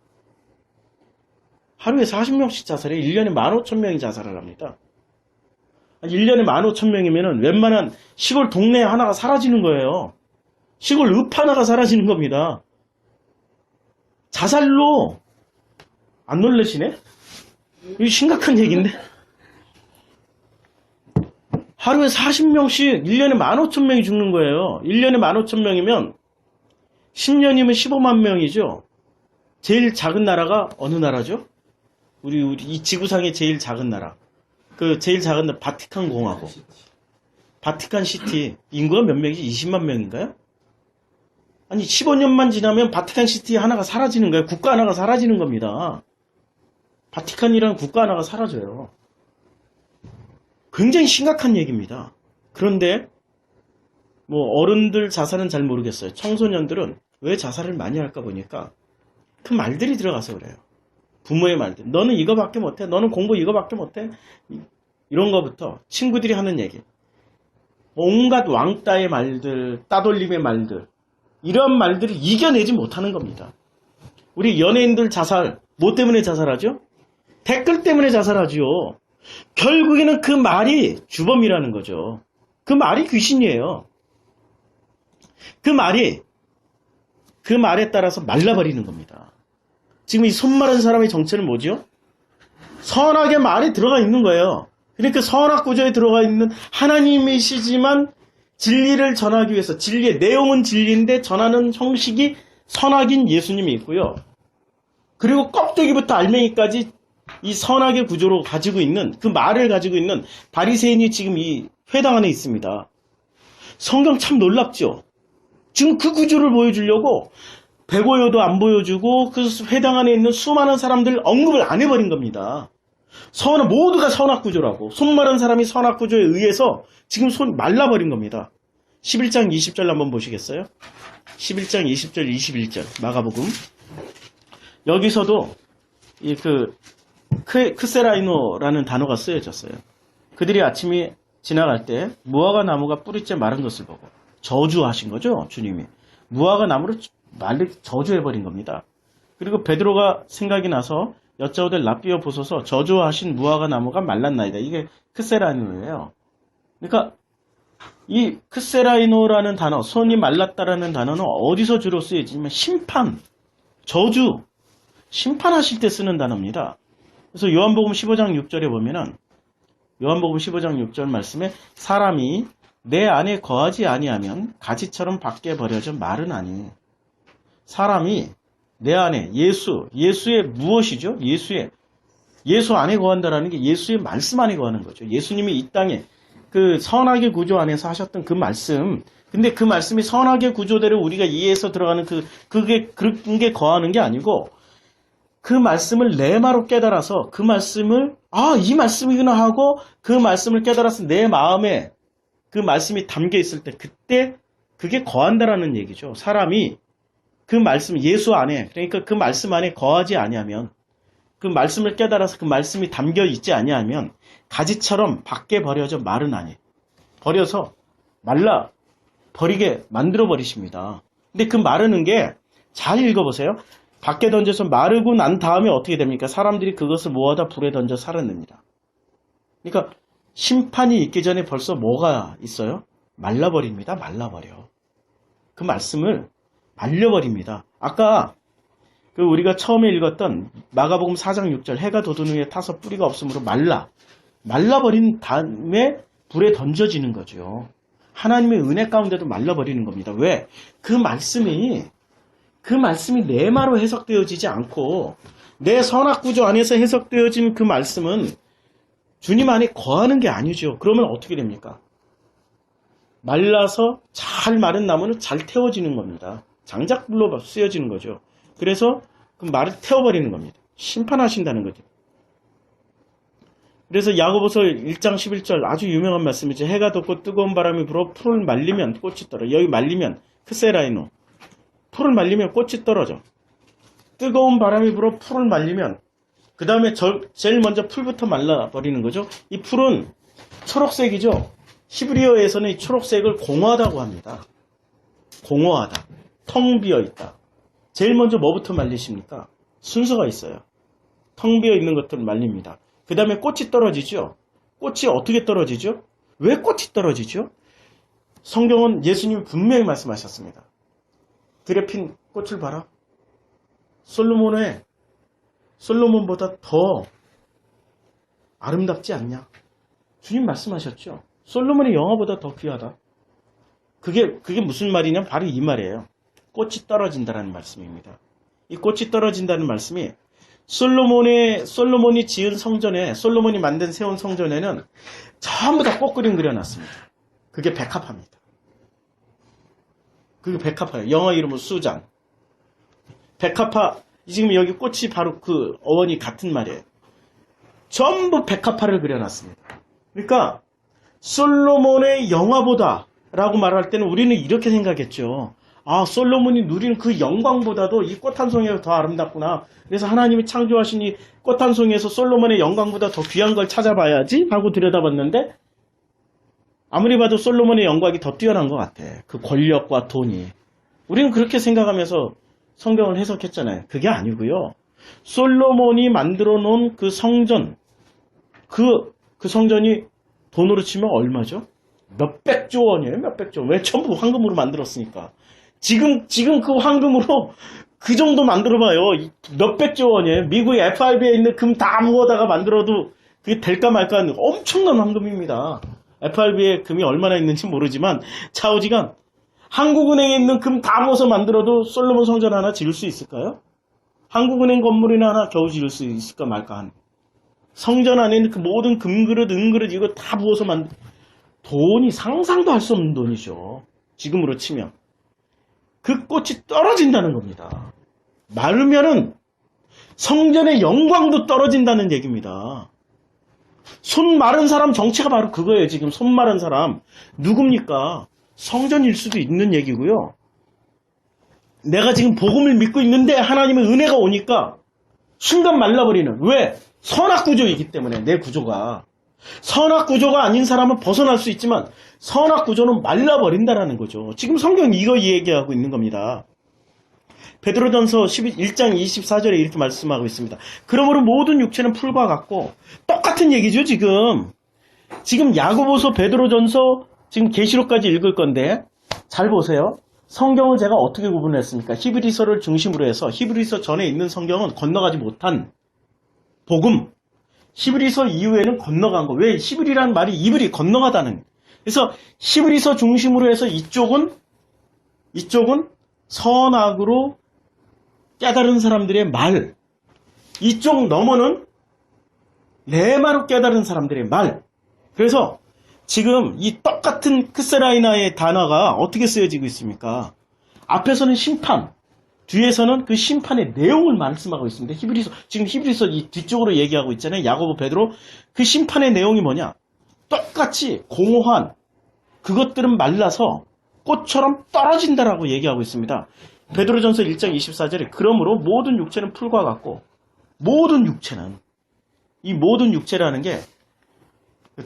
A: 하루에 40명씩 자살해 1년에 15,000명이 자살을 합니다. 1년에 15,000명이면 웬만한 시골 동네 하나가 사라지는 거예요. 시골 읍 하나가 사라지는 겁니다. 자살로 안 놀라시네? 이거 심각한 얘기인데? 하루에 40명씩 1년에 15,000명이 죽는 거예요. 1년에 15,000명이면 10년이면 15만 명이죠. 제일 작은 나라가 어느 나라죠? 우리 이 지구상의 제일 작은 나라. 그 제일 작은 나라 바티칸 공화국. 바티칸 시티 인구가 몇 명이지? 20만 명인가요? 아니 15년만 지나면 바티칸 시티 하나가 사라지는 거예요. 국가 하나가 사라지는 겁니다. 바티칸이라는 국가 하나가 사라져요. 굉장히 심각한 얘기입니다. 그런데 뭐 어른들 자살은 잘 모르겠어요. 청소년들은 왜 자살을 많이 할까 보니까 그 말들이 들어가서 그래요. 부모의 말들. 너는 이거밖에 못해. 너는 공부 이거밖에 못해. 이런 거부터 친구들이 하는 얘기. 온갖 왕따의 말들, 따돌림의 말들. 이런 말들을 이겨내지 못하는 겁니다. 우리 연예인들 자살, 뭐 때문에 자살하죠? 댓글 때문에 자살하죠. 결국에는 그 말이 주범이라는 거죠. 그 말이 귀신이에요. 그 말에 따라서 말라버리는 겁니다. 지금 이 손 마른 사람의 정체는 뭐죠? 선악의 말에 들어가 있는 거예요. 그러니까 선악 구조에 들어가 있는 하나님이시지만 진리를 전하기 위해서 진리의 내용은 진리인데 전하는 형식이 선악인 예수님이 있고요. 그리고 껍데기부터 알맹이까지 이 선악의 구조로 가지고 있는 그 말을 가지고 있는 바리새인이 지금 이 회당 안에 있습니다. 성경 참 놀랍죠? 지금 그 구조를 보여주려고 배고여도 안 보여주고 그 회당 안에 있는 수많은 사람들 언급을 안 해버린 겁니다. 모두가 선악 구조라고. 손 마른 사람이 선악 구조에 의해서 지금 손 말라버린 겁니다. 11장 20절 한번 보시겠어요? 11장 20절 21절 마가복음. 여기서도 이 크세라이노라는 단어가 쓰여졌어요. 그들이 아침이 지나갈 때 무화과 나무가 뿌리째 마른 것을 보고 저주하신 거죠, 주님이. 무화과 나무를 저주해버린 겁니다. 그리고 베드로가 생각이 나서 여짜오되 랍비어 보소서 저주하신 무화과 나무가 말랐나이다. 이게 크세라이노예요. 그러니까 이 크세라이노라는 단어, 손이 말랐다라는 단어는 어디서 주로 쓰여지냐면 심판, 저주, 심판하실 때 쓰는 단어입니다. 그래서 요한복음 15장 6절에 보면은 요한복음 15장 6절 말씀에 사람이 내 안에 거하지 아니하면 가지처럼 밖에 버려져 마른 아니. 사람이 내 안에 예수의 무엇이죠? 예수 안에 거한다라는 게 예수의 말씀 안에 거하는 거죠. 예수님이 이 땅에 그 선악의 구조 안에서 하셨던 그 말씀. 근데 그 말씀이 선악의 구조대로 우리가 이해해서 들어가는 그런 게 거하는 게 아니고 그 말씀을 레마로 깨달아서 그 말씀을 이 말씀이구나 하고 그 말씀을 깨달아서 내 마음에 그 말씀이 담겨 있을 때 그때 그게 거한다라는 얘기죠. 사람이 그 말씀 예수 안에 그러니까 그 말씀 안에 거하지 아니하면 그 말씀을 깨달아서 그 말씀이 담겨 있지 아니하면 가지처럼 밖에 버려져 말은 아니. 버려서 말라 버리게 만들어 버리십니다. 근데 그 마르는 게 잘 읽어보세요. 밖에 던져서 마르고 난 다음에 어떻게 됩니까? 사람들이 그것을 모아다 불에 던져 살아냅니다. 그러니까 심판이 있기 전에 벌써 뭐가 있어요? 말라버립니다. 말라버려. 그 말씀을 말려버립니다. 아까 그 우리가 처음에 읽었던 마가복음 4장 6절 해가 돋은 후에 타서 뿌리가 없으므로 말라버린 다음에 불에 던져지는 거죠. 하나님의 은혜 가운데도 말라버리는 겁니다. 왜? 그 말씀이 내 말로 해석되어지지 않고 내 선악구조 안에서 해석되어진 그 말씀은 주님 안에 거하는 게 아니죠. 그러면 어떻게 됩니까? 말라서 잘 마른 나무는 잘 태워지는 겁니다. 장작불로 쓰여지는 거죠. 그래서 그 말을 태워버리는 겁니다. 심판하신다는 거죠. 그래서 야고보서 1장 11절 아주 유명한 말씀이죠. 해가 돋고 뜨거운 바람이 불어 풀을 말리면 꽃이 떨어져. 여기 말리면 크세라이노. 풀을 말리면 꽃이 떨어져. 뜨거운 바람이 불어 풀을 말리면 그 다음에 제일 먼저 풀부터 말라버리는 거죠. 이 풀은 초록색이죠. 히브리어에서는 이 초록색을 공허하다고 합니다. 공허하다. 텅 비어있다. 제일 먼저 뭐부터 말리십니까? 순서가 있어요. 텅 비어있는 것들을 말립니다. 그 다음에 꽃이 떨어지죠. 꽃이 어떻게 떨어지죠? 왜 꽃이 떨어지죠? 성경은 예수님이 분명히 말씀하셨습니다. 들에 핀 꽃을 봐라. 솔로몬보다 더 아름답지 않냐? 주님 말씀하셨죠. 솔로몬의 영화보다 더 귀하다. 그게 무슨 말이냐? 바로 이 말이에요. 꽃이 떨어진다는 말씀입니다. 이 꽃이 떨어진다는 말씀이 솔로몬이 지은 성전에, 솔로몬이 세운 성전에는 전부 다 꽃그림 그려놨습니다. 그게 백합화입니다. 그게 백합화예요. 영어 이름은 수잔. 백합화, 지금 여기 꽃이 바로 그 어원이 같은 말이에요. 전부 백합화를 그려놨습니다. 그러니까 솔로몬의 영화보다 라고 말할 때는 우리는 이렇게 생각했죠. 아, 솔로몬이 누리는 그 영광보다도 이 꽃 한 송이가 더 아름답구나. 그래서 하나님이 창조하신 이 꽃 한 송이에서 솔로몬의 영광보다 더 귀한 걸 찾아봐야지 하고 들여다봤는데 아무리 봐도 솔로몬의 영광이 더 뛰어난 것 같아. 그 권력과 돈이. 우리는 그렇게 생각하면서 성경을 해석했잖아요. 그게 아니고요. 솔로몬이 만들어 놓은 그 성전, 그 성전이 돈으로 치면 얼마죠? 몇백조 원이에요. 몇백조 원. 왜? 전부 황금으로 만들었으니까. 지금 그 황금으로 그 정도 만들어봐요. 몇백조 원이에요. 미국의 FRB에 있는 금 다 모아다가 만들어도 그게 될까 말까 하는 엄청난 황금입니다. FRB에 금이 얼마나 있는지 모르지만 차오지간 한국은행에 있는 금 다 모아서 만들어도 솔로몬 성전 하나 지을 수 있을까요? 한국은행 건물이나 하나 겨우 지을 수 있을까 말까 하는. 성전 안에 있는 그 모든 금그릇, 은그릇 이거 다 부어서 돈이 상상도 할 수 없는 돈이죠. 지금으로 치면. 그 꽃이 떨어진다는 겁니다. 마르면은 성전의 영광도 떨어진다는 얘기입니다. 손 마른 사람 정체가 바로 그거예요. 지금 손 마른 사람 누굽니까? 성전일 수도 있는 얘기고요. 내가 지금 복음을 믿고 있는데 하나님의 은혜가 오니까 순간 말라버리는. 왜? 선악구조이기 때문에 내 구조가. 선악구조가 아닌 사람은 벗어날 수 있지만 선악구조는 말라버린다라는 거죠. 지금 성경이 이거 얘기하고 있는 겁니다. 베드로전서 1장 24절에 이렇게 말씀하고 있습니다. 그러므로 모든 육체는 풀과 같고 똑같은 얘기죠. 지금 야고보서, 베드로전서, 지금 계시록까지 읽을 건데 잘 보세요. 성경을 제가 어떻게 구분했습니까? 히브리서를 중심으로 해서 히브리서 전에 있는 성경은 건너가지 못한 복음, 히브리서 이후에는 건너간 거. 왜? 히브리라는 말이 이브리, 건너가다는. 그래서 히브리서 중심으로 해서 이쪽은 선악으로 깨달은 사람들의 말, 이쪽 너머는 레마로 깨달은 사람들의 말. 그래서 지금 이 똑같은 크세라이나의 단어가 어떻게 쓰여지고 있습니까? 앞에서는 심판, 뒤에서는 그 심판의 내용을 말씀하고 있습니다. 지금 히브리서 이 뒤쪽으로 얘기하고 있잖아요. 야고보, 베드로. 그 심판의 내용이 뭐냐? 똑같이 공허한 그것들은 말라서 꽃처럼 떨어진다라고 얘기하고 있습니다. 베드로전서 1장 24절에 그러므로 모든 육체는 풀과 같고 모든 육체는, 이 모든 육체라는 게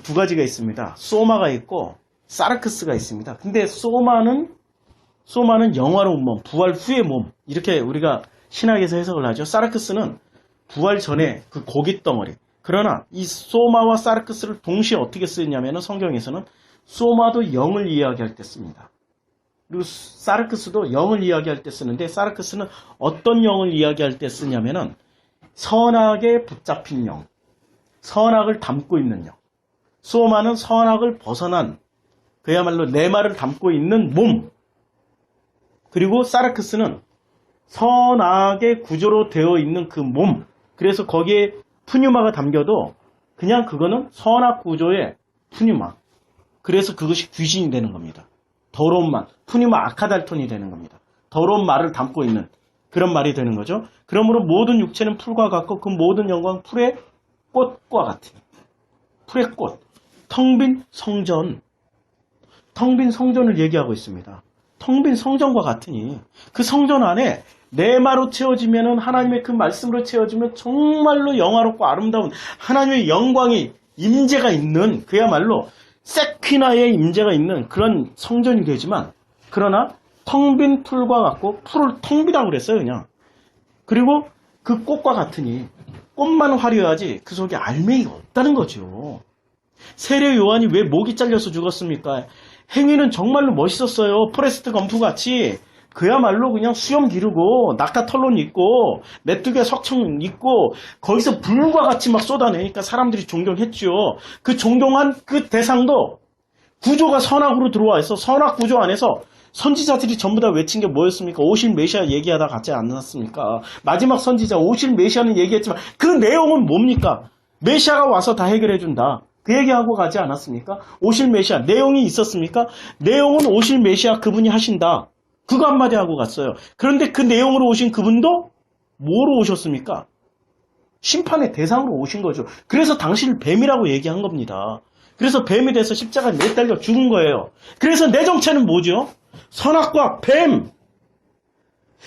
A: 두 가지가 있습니다. 소마가 있고 사르크스가 있습니다. 근데 소마는 영화로운 몸, 부활 후의 몸, 이렇게 우리가 신학에서 해석을 하죠. 사르크스는 부활 전에 그 고깃 덩어리. 그러나 이 소마와 사르크스를 동시에 어떻게 쓰냐면은 성경에서는 소마도 영을 이야기할 때 씁니다. 그리고 사르크스도 영을 이야기할 때 쓰는데, 사르크스는 어떤 영을 이야기할 때 쓰냐면은 선악에 붙잡힌 영, 선악을 담고 있는 영. 소마는 선악을 벗어난, 그야말로 레마를 담고 있는 몸. 그리고 사르크스는 선악의 구조로 되어 있는 그 몸. 그래서 거기에 푸뉴마가 담겨도 그냥 그거는 선악 구조의 푸뉴마. 그래서 그것이 귀신이 되는 겁니다. 더러운 말, 푸뉴마 아카달톤이 되는 겁니다. 더러운 말을 담고 있는 그런 말이 되는 거죠. 그러므로 모든 육체는 풀과 같고 그 모든 영광 풀의 꽃과 같으니. 풀의 꽃. 텅 빈 성전. 텅 빈 성전을 얘기하고 있습니다. 텅 빈 성전과 같으니 그 성전 안에 레마로 채워지면은, 하나님의 그 말씀으로 채워지면 정말로 영화롭고 아름다운 하나님의 영광이 임재가 있는, 그야말로 세퀴나의 임재가 있는 그런 성전이 되지만, 그러나 텅 빈 풀과 같고, 풀을 텅 비다고 그랬어요 그냥. 그리고 그 꽃과 같으니 꽃만 화려하지 그 속에 알맹이가 없다는 거죠. 세례 요한이 왜 목이 잘려서 죽었습니까? 행위는 정말로 멋있었어요. 포레스트 검프 같이 그야말로 그냥 수염 기르고 낙타 털론 있고 메뚜기 석청 있고 거기서 불과 같이 막 쏟아내니까 사람들이 존경했죠. 그 존경한 그 대상도 구조가 선악으로 들어와 있어. 선악 구조 안에서 선지자들이 전부 다 외친 게 뭐였습니까? 오실 메시아 얘기하다 같지 않았습니까? 마지막 선지자 오실 메시아는 얘기했지만 그 내용은 뭡니까? 메시아가 와서 다 해결해 준다. 그 얘기하고 가지 않았습니까? 오실 메시아 내용이 있었습니까? 내용은 오실 메시아 그분이 하신다. 그거 한마디 하고 갔어요. 그런데 그 내용으로 오신 그분도 뭐로 오셨습니까? 심판의 대상으로 오신 거죠. 그래서 당신을 뱀이라고 얘기한 겁니다. 그래서 뱀이 돼서 십자가에 매달려 죽은 거예요. 그래서 내 정체는 뭐죠? 선악과 뱀.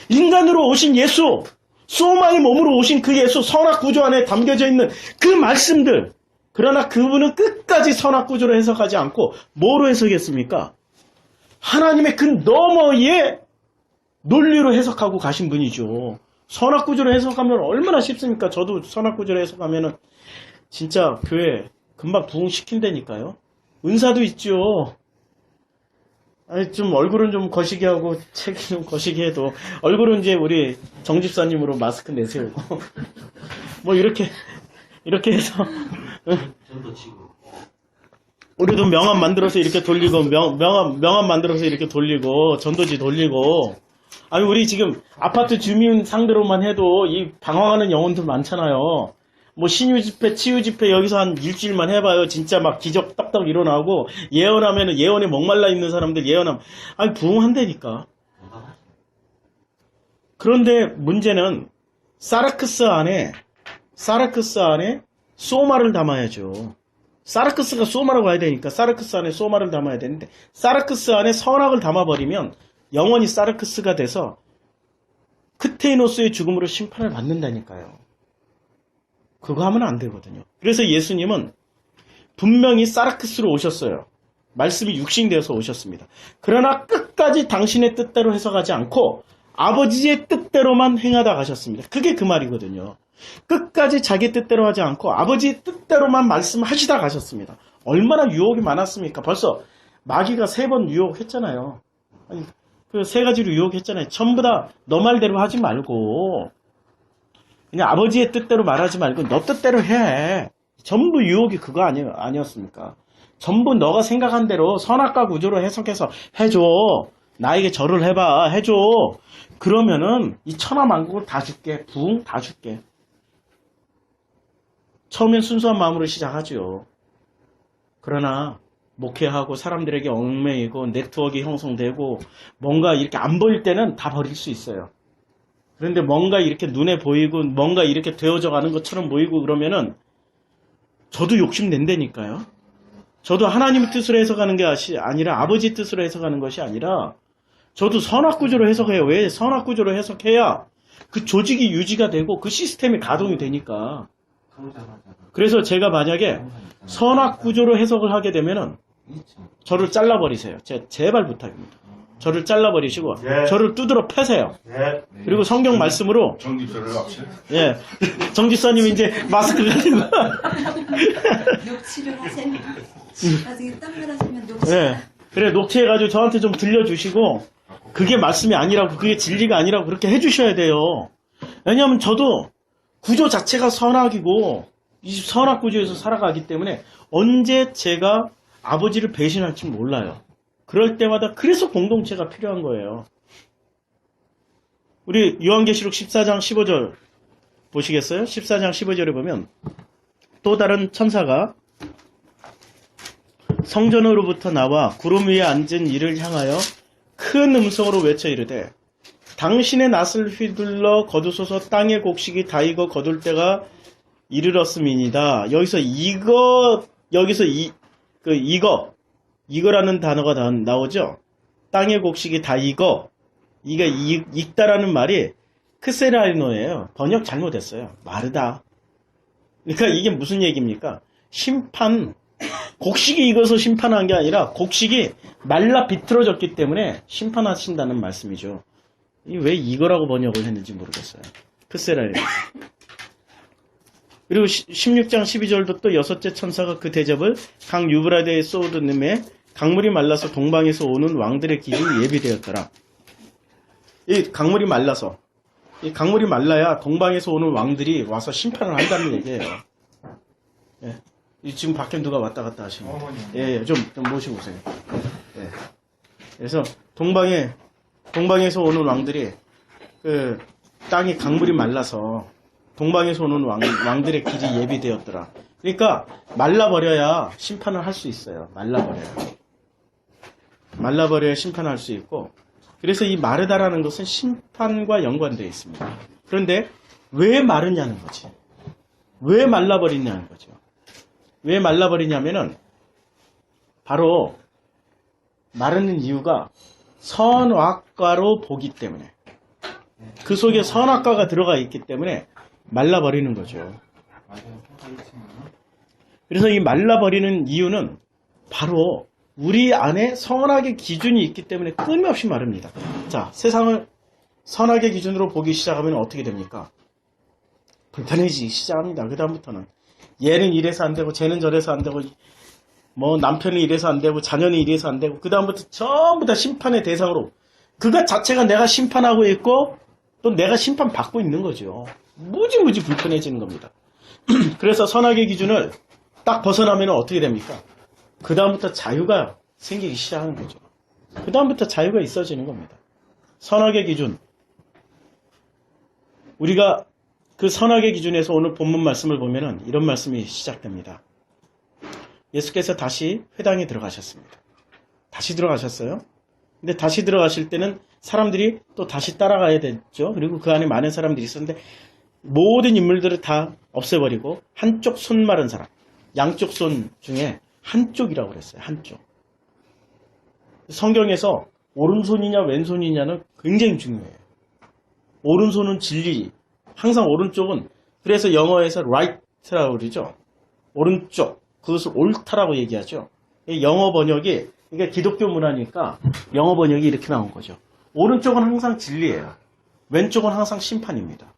A: 인간으로 오신 예수, 소마의 몸으로 오신 그 예수, 선악 구조 안에 담겨져 있는 그 말씀들. 그러나 그분은 끝까지 선악 구조로 해석하지 않고 뭐로 해석했습니까? 하나님의 그 너머의 논리로 해석하고 가신 분이죠. 선악 구조로 해석하면 얼마나 쉽습니까? 저도 선악 구조로 해석하면은 진짜 교회 금방 부흥시킨다니까요. 은사도 있죠. 아니, 좀 얼굴은 좀 거시기 하고 책이 좀 거시기 해도 얼굴은 이제 우리 정집사님으로 마스크 내세우고 뭐 이렇게 해서 우리도 명함 만들어서 이렇게 돌리고 명함 만들어서 이렇게 돌리고 전도지 돌리고. 아니 우리 지금 아파트 주민 상대로만 해도 이 방황하는 영혼들 많잖아요. 뭐 신유 집회, 치유 집회 여기서 한 일주일만 해봐요. 진짜 막 기적 딱딱 일어나고 예언하면은 예언에 목말라 있는 사람들 예언하면 아니 부흥한다니까. 그런데 문제는 사르크스 안에 소마를 담아야죠. 사르크스가 소마라고 해야 되니까 사르크스 안에 소마를 담아야 되는데 사르크스 안에 선악을 담아버리면 영원히 사르크스가 돼서 크테이노스의 죽음으로 심판을 받는다니까요. 그거 하면 안 되거든요. 그래서 예수님은 분명히 사르크스로 오셨어요. 말씀이 육신되어서 오셨습니다. 그러나 끝까지 당신의 뜻대로 해석하지 않고 아버지의 뜻대로만 행하다 가셨습니다. 그게 그 말이거든요. 끝까지 자기 뜻대로 하지 않고 아버지의 뜻대로만 말씀하시다 가셨습니다. 얼마나 유혹이 많았습니까? 벌써 마귀가 3번 유혹했잖아요. 아니, 그 3가지로 유혹했잖아요. 전부 다 너 말대로 하지 말고 그냥 아버지의 뜻대로 말하지 말고 너 뜻대로 해. 전부 유혹이 그거 아니었습니까? 전부 너가 생각한 대로 선악과 구조로 해석해서 해줘. 나에게 절을 해봐. 해줘. 그러면은 이 천하만국을 다 줄게. 부흥 다 줄게. 처음엔 순수한 마음으로 시작하죠. 그러나 목회하고 사람들에게 얽매이고 네트워크 형성되고 뭔가 이렇게 안 보일 때는 다 버릴 수 있어요. 그런데 뭔가 이렇게 눈에 보이고 뭔가 이렇게 되어져 가는 것처럼 보이고 그러면은 저도 욕심낸다니까요. 저도 하나님의 뜻으로 해석하는 게 아니라 아버지 뜻으로 해석하는 것이 아니라 저도 선악구조로 해석해요. 왜 선악구조로 해석해야 그 조직이 유지가 되고 그 시스템이 가동이 되니까. 그래서 제가 만약에 선악구조로 해석을 하게 되면은 저를 잘라버리세요. 제발 부탁입니다. 저를 잘라버리시고 저를 두드러 패세요. 그리고 성경 말씀으로
B: 정집사를 합쳐.
A: 예, 정지사님 이제 마스크 가지고
C: 녹취를 하세요. 나중에 땀을 하시면 녹취.
A: 예, 그래 녹취해가지고 저한테 좀 들려주시고 그게 말씀이 아니라고 그게 진리가 아니라고 그렇게 해주셔야 돼요. 왜냐하면 저도 구조 자체가 선악이고 이 선악 구조에서 살아가기 때문에 언제 제가 아버지를 배신할지 몰라요. 그럴 때마다 그래서 공동체가 필요한 거예요. 우리 요한계시록 14장 15절 보시겠어요? 14장 15절에 보면 또 다른 천사가 성전으로부터 나와 구름 위에 앉은 이를 향하여 큰 음성으로 외쳐 이르되 당신의 낫을 휘둘러 거두소서 땅의 곡식이 다 익어 거둘 때가 이르렀음이니이다. 여기서 이거라는 단어가 나오죠. 땅의 곡식이 다 익어. 이게 익다라는 말이 크세라이노예요. 번역 잘못했어요. 마르다. 그러니까 이게 무슨 얘기입니까? 심판. 곡식이 익어서 심판한 게 아니라 곡식이 말라 비틀어졌기 때문에 심판하신다는 말씀이죠. 왜 이거라고 번역을 했는지 모르겠어요. 크세라이노. 그리고 16장 12절도 또 여섯째 천사가 그 대접을 강 유브라데에 쏘드님에 강물이 말라서 동방에서 오는 왕들의 길이 예비되었더라. 이 강물이 말라서 이 강물이 말라야 동방에서 오는 왕들이 와서 심판을 한다는 얘기예요. 예. 지금 밖에 누가 왔다 갔다 하시는 거예요. 예, 좀 모시고 오세요. 예. 그래서 동방에서 오는 왕들이 그 땅이 강물이 말라서 동방에서 오는 왕들의 길이 예비되었더라. 그러니까 말라버려야 심판을 할 수 있어요. 말라버려야 심판을 할 수 있고, 그래서 이 마르다라는 것은 심판과 연관되어 있습니다. 그런데 왜 마르냐는 거지. 왜 말라버리냐는 거죠. 왜 말라버리냐면은 바로 마르는 이유가 선악과로 보기 때문에, 그 속에 선악과가 들어가 있기 때문에 말라버리는 거죠. 그래서 이 말라버리는 이유는 바로 우리 안에 선악의 기준이 있기 때문에 끊임없이 마릅니다. 자, 세상을 선악의 기준으로 보기 시작하면 어떻게 됩니까? 불편해지기 시작합니다. 그 다음부터는 얘는 이래서 안 되고 쟤는 저래서 안 되고 뭐 남편이 이래서 안 되고 자녀는 이래서 안 되고 그 다음부터 전부 다 심판의 대상으로 그것 자체가 내가 심판하고 있고 또 내가 심판받고 있는 거죠. 무지무지 불편해지는 겁니다. 그래서 선악의 기준을 딱 벗어나면 어떻게 됩니까? 그 다음부터 자유가 생기기 시작하는 거죠. 그 다음부터 자유가 있어지는 겁니다. 선악의 기준. 우리가 그 선악의 기준에서 오늘 본문 말씀을 보면은 이런 말씀이 시작됩니다. 예수께서 다시 회당에 들어가셨습니다. 다시 들어가셨어요. 근데 다시 들어가실 때는 사람들이 또 다시 따라가야 됐죠. 그리고 그 안에 많은 사람들이 있었는데 모든 인물들을 다 없애버리고 한쪽 손 마른 사람, 양쪽 손 중에 한쪽이라고 그랬어요. 한쪽. 성경에서 오른손이냐 왼손이냐는 굉장히 중요해요. 오른손은 진리. 항상 오른쪽은, 그래서 영어에서 right라고 그러죠. 오른쪽. 그것을 옳다라고 얘기하죠. 영어 번역이, 이게 기독교 문화니까 영어 번역이 이렇게 나온 거죠. 오른쪽은 항상 진리예요. 왼쪽은 항상 심판입니다.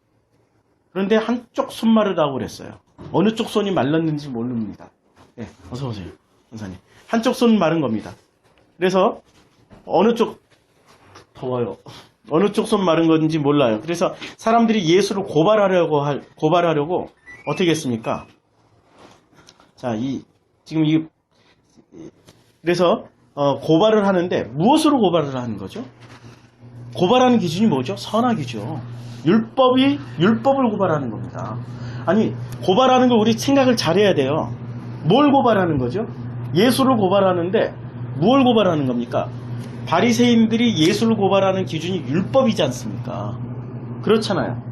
A: 그런데 한쪽 손 마르다고 그랬어요. 어느 쪽 손이 말랐는지 모릅니다. 네, 어서 오세요, 원사님. 한쪽 손 마른 겁니다. 그래서 어느 쪽 더워요. 어느 쪽 손 마른 건지 몰라요. 그래서 사람들이 예수를 고발하려고 어떻게 했습니까? 자, 그래서 고발을 하는데 무엇으로 고발을 하는 거죠? 고발하는 기준이 뭐죠? 선악이죠. 율법을 고발하는 겁니다. 아니, 고발하는 걸 우리 생각을 잘해야 돼요. 뭘 고발하는 거죠? 예수를 고발하는데 뭘 고발하는 겁니까? 바리새인들이 예수를 고발하는 기준이 율법이지 않습니까? 그렇잖아요.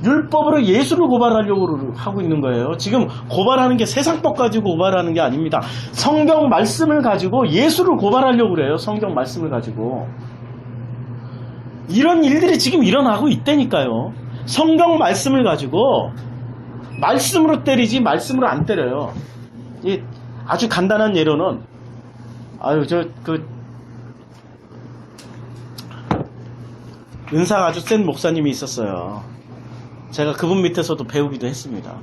A: 율법으로 예수를 고발하려고 하고 있는 거예요. 지금 고발하는 게 세상법 가지고 고발하는 게 아닙니다. 성경 말씀을 가지고 예수를 고발하려고 그래요. 성경 말씀을 가지고. 이런 일들이 지금 일어나고 있다니까요. 성경 말씀을 가지고 말씀으로 때리지 말씀으로 안 때려요. 아주 간단한 예로는 은사가 아주 센 목사님이 있었어요. 제가 그분 밑에서도 배우기도 했습니다.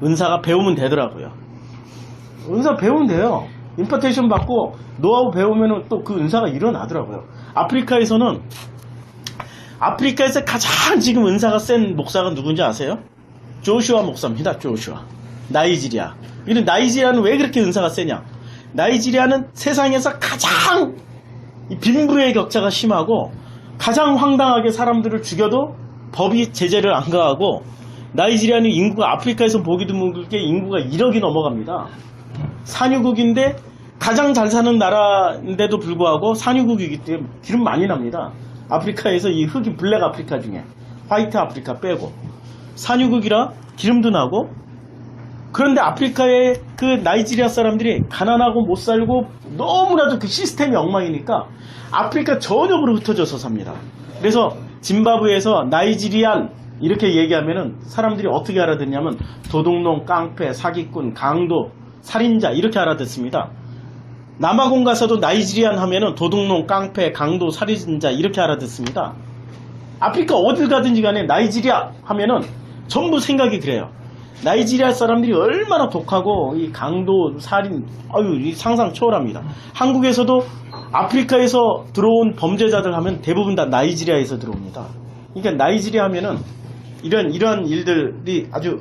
A: 은사가 배우면 되더라고요. 은사 배우면 돼요. 임파테이션 받고 노하우 배우면 또 그 은사가 일어나더라고요. 아프리카에서 가장 지금 은사가 센 목사가 누군지 아세요? 조슈아 목사입니다. 조슈아. 나이지리아. 이런 나이지리아는 왜 그렇게 은사가 세냐? 나이지리아는 세상에서 가장 빈부의 격차가 심하고 가장 황당하게 사람들을 죽여도 법이 제재를 안 가하고, 나이지리아는 인구가 아프리카에서 보기도 드물게 인구가 1억이 넘어갑니다. 산유국인데 가장 잘 사는 나라인데도 불구하고 산유국이기 때문에 기름 많이 납니다. 아프리카에서 이 흑인 블랙 아프리카 중에 화이트 아프리카 빼고 산유국이라 기름도 나고, 그런데 아프리카의 그 나이지리아 사람들이 가난하고 못 살고 너무나도 그 시스템이 엉망이니까 아프리카 전역으로 흩어져서 삽니다. 그래서 짐바브웨에서 나이지리안 이렇게 얘기하면은 사람들이 어떻게 알아듣냐면 도둑놈, 깡패, 사기꾼, 강도, 살인자 이렇게 알아듣습니다. 남아공 가서도 나이지리안 하면은 도둑놈, 깡패, 강도, 살인자 이렇게 알아듣습니다. 아프리카 어딜 가든지 간에 나이지리아 하면은 전부 생각이 그래요. 나이지리아 사람들이 얼마나 독하고 이 강도, 살인, 이 상상 초월합니다. 한국에서도 아프리카에서 들어온 범죄자들 하면 대부분 다 나이지리아에서 들어옵니다. 그러니까 나이지리아 하면은 이러한 일들이 아주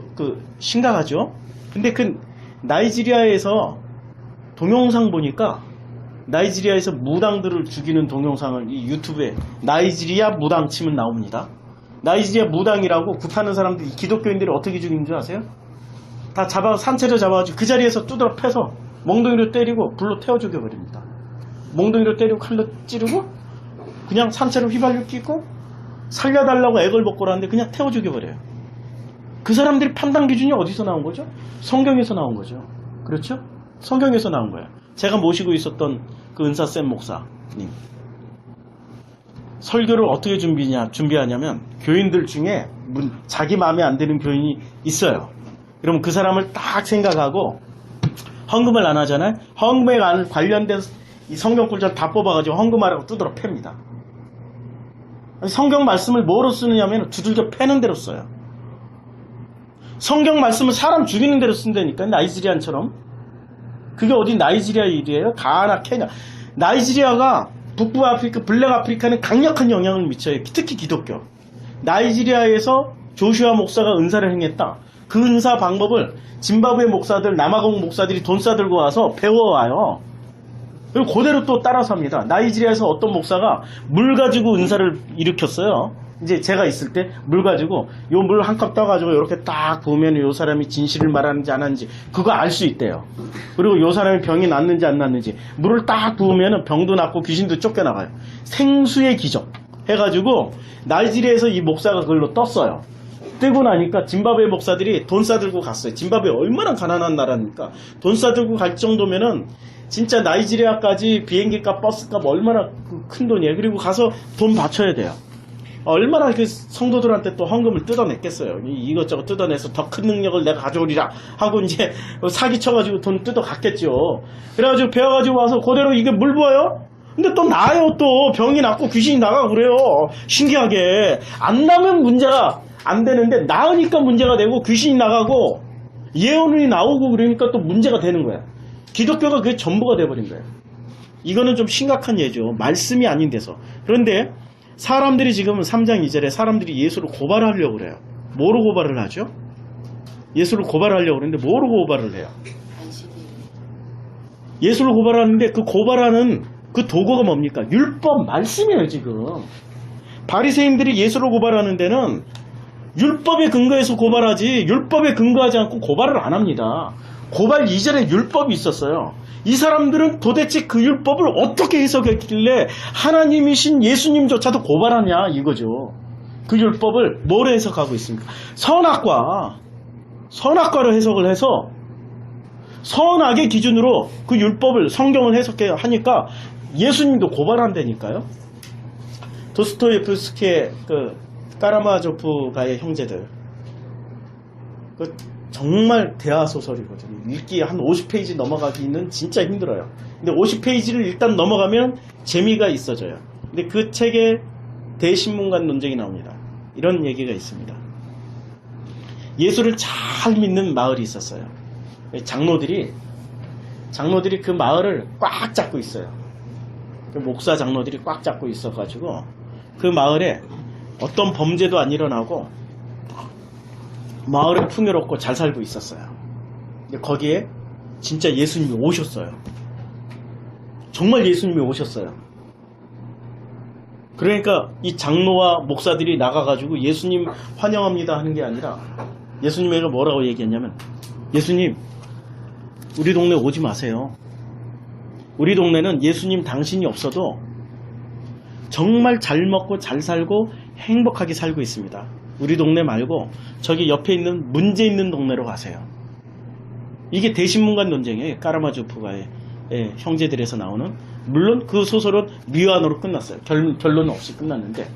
A: 심각하죠. 근데 그 나이지리아에서 동영상 보니까 나이지리아에서 무당들을 죽이는 동영상을 이 유튜브에 나이지리아 무당 치면 나옵니다. 나이지리아 무당이라고 굿하는 사람들, 기독교인들이 어떻게 죽이는 줄 아세요? 다 산채로 잡아가지고 그 자리에서 두드러 패서 몽둥이로 때리고 불로 태워 죽여버립니다. 몽둥이로 때리고 칼로 찌르고 그냥 산채로 휘발유 끼고 살려달라고 애걸 먹고 라는데 그냥 태워 죽여버려요. 그 사람들이 판단 기준이 어디서 나온 거죠? 성경에서 나온 거죠. 그렇죠? 성경에서 나온 거예요. 제가 모시고 있었던 그 은사쌤 목사님, 설교를 어떻게 준비하냐면 교인들 중에 자기 마음에 안 드는 교인이 있어요. 그러면 그 사람을 딱 생각하고 헌금을 안 하잖아요. 헌금에 관련된 이 성경 꿀절 다 뽑아가지고 헌금하라고 두드러 팹니다. 성경 말씀을 뭐로 쓰느냐면 두들겨 패는 대로 써요. 성경 말씀을 사람 죽이는 대로 쓴다니까. 나이지리안처럼. 그게 어디 나이지리아 일이에요? 가나, 케냐. 나이지리아가 북부 아프리카, 블랙 아프리카는 강력한 영향을 미쳐요. 특히 기독교. 나이지리아에서 조슈아 목사가 은사를 행했다. 그 은사 방법을 짐바브웨 목사들, 남아공 목사들이 돈 싸들고 와서 배워와요. 그리고 그대로 또 따라서 합니다. 나이지리아에서 어떤 목사가 물 가지고 은사를 일으켰어요. 이제 제가 있을 때 물 가지고 요 물 한 컵 떠가지고 이렇게 딱 보면 요 사람이 진실을 말하는지 안 하는지 그거 알 수 있대요. 그리고 요 사람이 병이 낫는지 안 낫는지 물을 딱 부으면 병도 낫고 귀신도 쫓겨나가요. 생수의 기적 해가지고 나이지리아에서 이 목사가 그걸로 떴어요. 뜨고 나니까 짐바브웨 목사들이 돈 싸들고 갔어요. 짐바브웨 얼마나 가난한 나라니까 돈 싸들고 갈 정도면은 진짜 나이지리아까지 비행기값, 버스값 얼마나 큰 돈이에요. 그리고 가서 돈 바쳐야 돼요. 얼마나 그 성도들한테 또 헌금을 뜯어냈겠어요. 이것저것 뜯어내서 더 큰 능력을 내가 가져오리라 하고 이제 사기쳐가지고 돈 뜯어갔겠죠. 그래가지고 배워가지고 와서 그대로 이게 물 부어요? 근데 또 나요. 또 병이 낫고 귀신이 나가고 그래요. 신기하게. 안 나면 문제가 안 되는데 나으니까 문제가 되고 귀신이 나가고 예언이 나오고 그러니까 또 문제가 되는 거야. 기독교가 그게 전부가 돼버린 거예요. 이거는 좀 심각한 예죠. 말씀이 아닌 데서. 그런데 사람들이 지금 3장 2절에 사람들이 예수를 고발하려고 그래요. 뭐로 고발을 하죠? 예수를 고발하려고 그러는데 뭐로 고발을 해요? 예수를 고발하는데 그 고발하는 그 도구가 뭡니까? 율법 말씀이에요. 지금 바리새인들이 예수를 고발하는 데는 율법에 근거해서 고발하지 율법에 근거하지 않고 고발을 안 합니다. 고발 이전에 율법이 있었어요. 이 사람들은 도대체 그 율법을 어떻게 해석했길래 하나님이신 예수님조차도 고발하냐 이거죠. 그 율법을 뭐로 해석하고 있습니까? 선악과로 해석을 해서 선악의 기준으로 그 율법을 성경을 해석해야 하니까 예수님도 고발한다니까요. 도스토예프스키의 그 까라마조프가의 형제들, 그 정말 대화 소설이거든요. 읽기 한 50페이지 넘어가기는 진짜 힘들어요. 근데 50페이지를 일단 넘어가면 재미가 있어져요. 근데 그 책에 대신문관 논쟁이 나옵니다. 이런 얘기가 있습니다. 예수를 잘 믿는 마을이 있었어요. 장로들이 그 마을을 꽉 잡고 있어요. 그 목사 장로들이 꽉 잡고 있어가지고 그 마을에 어떤 범죄도 안 일어나고 마을은 풍요롭고 잘 살고 있었어요. 근데 거기에 진짜 예수님이 오셨어요. 정말 예수님이 오셨어요. 그러니까 이 장로와 목사들이 나가가지고 예수님 환영합니다 하는 게 아니라 예수님에게 뭐라고 얘기했냐면, 예수님 우리 동네 오지 마세요. 우리 동네는 예수님 당신이 없어도 정말 잘 먹고 잘 살고 행복하게 살고 있습니다. 우리 동네 말고 저기 옆에 있는 문제 있는 동네로 가세요. 이게 대신문관 논쟁이에요. 까라마조프가의 형제들에서 나오는. 물론 그 소설은 미완으로 끝났어요. 결론 없이 끝났는데,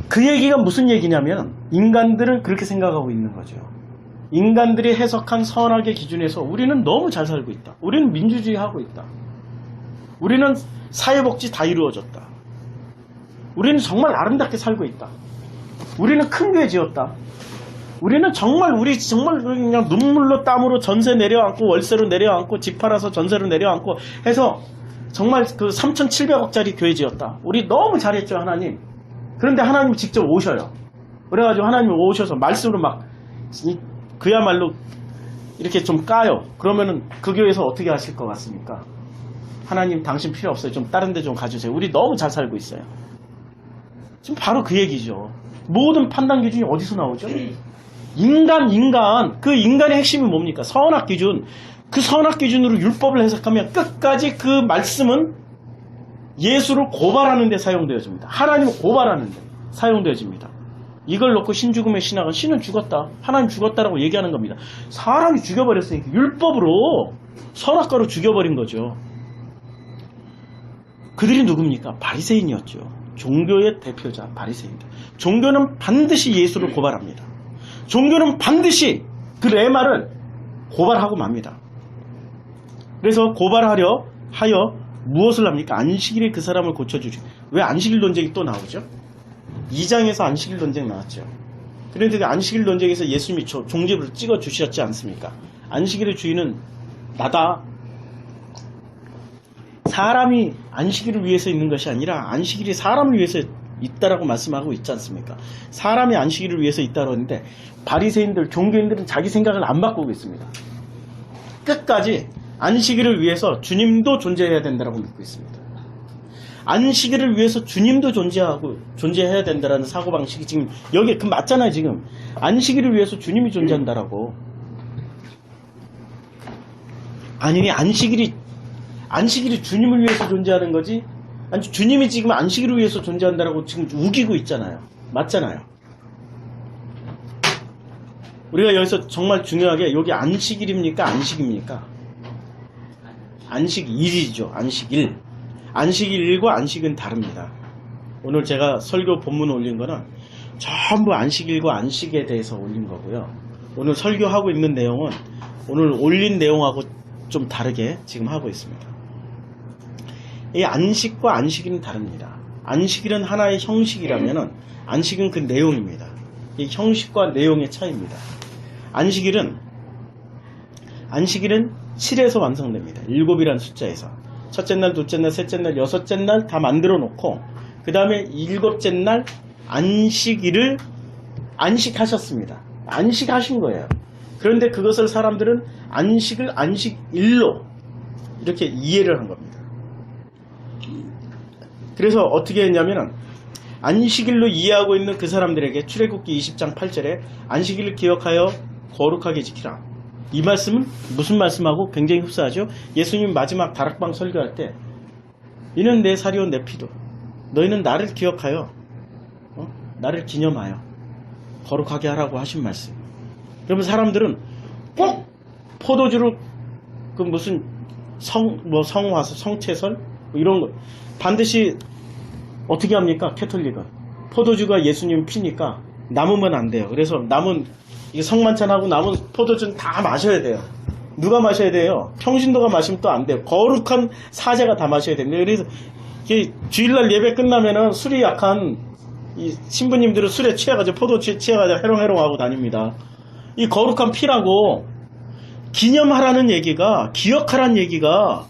A: 그 얘기가 무슨 얘기냐면 인간들은 그렇게 생각하고 있는 거죠. 인간들이 해석한 선악의 기준에서 우리는 너무 잘 살고 있다. 우리는 민주주의 하고 있다. 우리는 사회복지 다 이루어졌다. 우리는 정말 아름답게 살고 있다. 우리는 큰 게 지었다. 우리는 정말 그냥 눈물로 땀으로 전세 내려앉고 월세로 내려앉고 집 팔아서 전세로 내려앉고 해서 정말 그 3,700억짜리 교회 지었다. 우리 너무 잘했죠, 하나님. 그런데 하나님이 직접 오셔요. 그래가지고 하나님이 오셔서 말씀으로 막 그야말로 이렇게 좀 까요. 그러면은 그 교회에서 어떻게 하실 것 같습니까? 하나님 당신 필요 없어요. 좀 다른 데 좀 가주세요. 우리 너무 잘 살고 있어요. 지금 바로 그 얘기죠. 모든 판단 기준이 어디서 나오죠? 인간. 그 인간의 핵심이 뭡니까? 선악 기준. 그 선악 기준으로 율법을 해석하면 끝까지 그 말씀은 예수를 고발하는 데 사용되어집니다. 하나님을 고발하는 데 사용되어집니다. 이걸 놓고 신죽음의 신학은 신은 죽었다, 하나님 죽었다라고 얘기하는 겁니다. 사람이 죽여버렸으니까 율법으로 선악과로 죽여버린 거죠. 그들이 누굽니까? 바리새인이었죠. 종교의 대표자 바리새인들. 종교는 반드시 예수를 고발합니다. 종교는 반드시 그 레마를 고발하고 맙니다. 그래서 고발하려 하여 무엇을 합니까? 안식일에 그 사람을 고쳐주지. 왜 안식일 논쟁이 또 나오죠? 2장에서 안식일 논쟁 나왔죠. 그런데 그 안식일 논쟁에서 예수님이 종집을 찍어 주셨지 않습니까? 안식일의 주인은 나다. 사람이 안식일을 위해서 있는 것이 아니라 안식일이 사람을 위해서 있다라고 말씀하고 있지 않습니까? 사람이 안식일을 위해서 있다고 하는데 바리새인들, 종교인들은 자기 생각을 안 바꾸고 있습니다. 끝까지 안식일을 위해서 주님도 존재해야 된다고 믿고 있습니다. 안식일을 위해서 주님도 존재해야 된다라는 사고방식이 지금 여기에 그 맞잖아요. 지금 안식일을 위해서 주님이 존재한다라고. 아니, 안식일이 주님을 위해서 존재하는 거지, 아니 주님이 지금 안식일을 위해서 존재한다라고 지금 우기고 있잖아요. 맞잖아요. 우리가 여기서 정말 중요하게, 여기 안식일입니까? 안식입니까? 안식일이죠. 안식일. 안식일과 안식은 다릅니다. 오늘 제가 설교 본문 올린 거는 전부 안식일과 안식에 대해서 올린 거고요. 오늘 설교하고 있는 내용은 오늘 올린 내용하고 좀 다르게 지금 하고 있습니다. 이 안식과 안식일은 다릅니다. 안식일은 하나의 형식이라면은 안식은 그 내용입니다. 이 형식과 내용의 차이입니다. 안식일은 7에서 완성됩니다. 7이라는 숫자에서. 첫째 날, 둘째 날, 셋째 날, 여섯째 날 다 만들어 놓고 그 다음에 7째 날 안식일을 안식하셨습니다. 안식하신 거예요. 그런데 그것을 사람들은 안식을 안식일로 이렇게 이해를 한 겁니다. 그래서 어떻게 했냐면은 안식일로 이해하고 있는 그 사람들에게 출애굽기 20장 8절에 안식일을 기억하여 거룩하게 지키라. 이 말씀은 무슨 말씀하고 굉장히 흡사하죠. 예수님 마지막 다락방 설교할 때 이는 내 살이요 내 피도 너희는 나를 기억하여 나를 기념하여 거룩하게 하라고 하신 말씀. 그러면 사람들은 꼭 포도주로 그 무슨 성화서, 성채설 이런 거 반드시 어떻게 합니까? 캐톨릭은 포도주가 예수님 피니까 남으면 안 돼요. 그래서 남은 이게 성만찬하고 남은 포도주는 다 마셔야 돼요. 누가 마셔야 돼요? 평신도가 마시면 또 안 돼요. 거룩한 사제가 다 마셔야 됩니다. 그래서 이게 주일날 예배 끝나면은 술이 약한 이 신부님들은 술에 취해가지고 포도주에 취해가지고 해롱해롱하고 다닙니다. 이 거룩한 피라고 기념하라는 얘기가, 기억하라는 얘기가,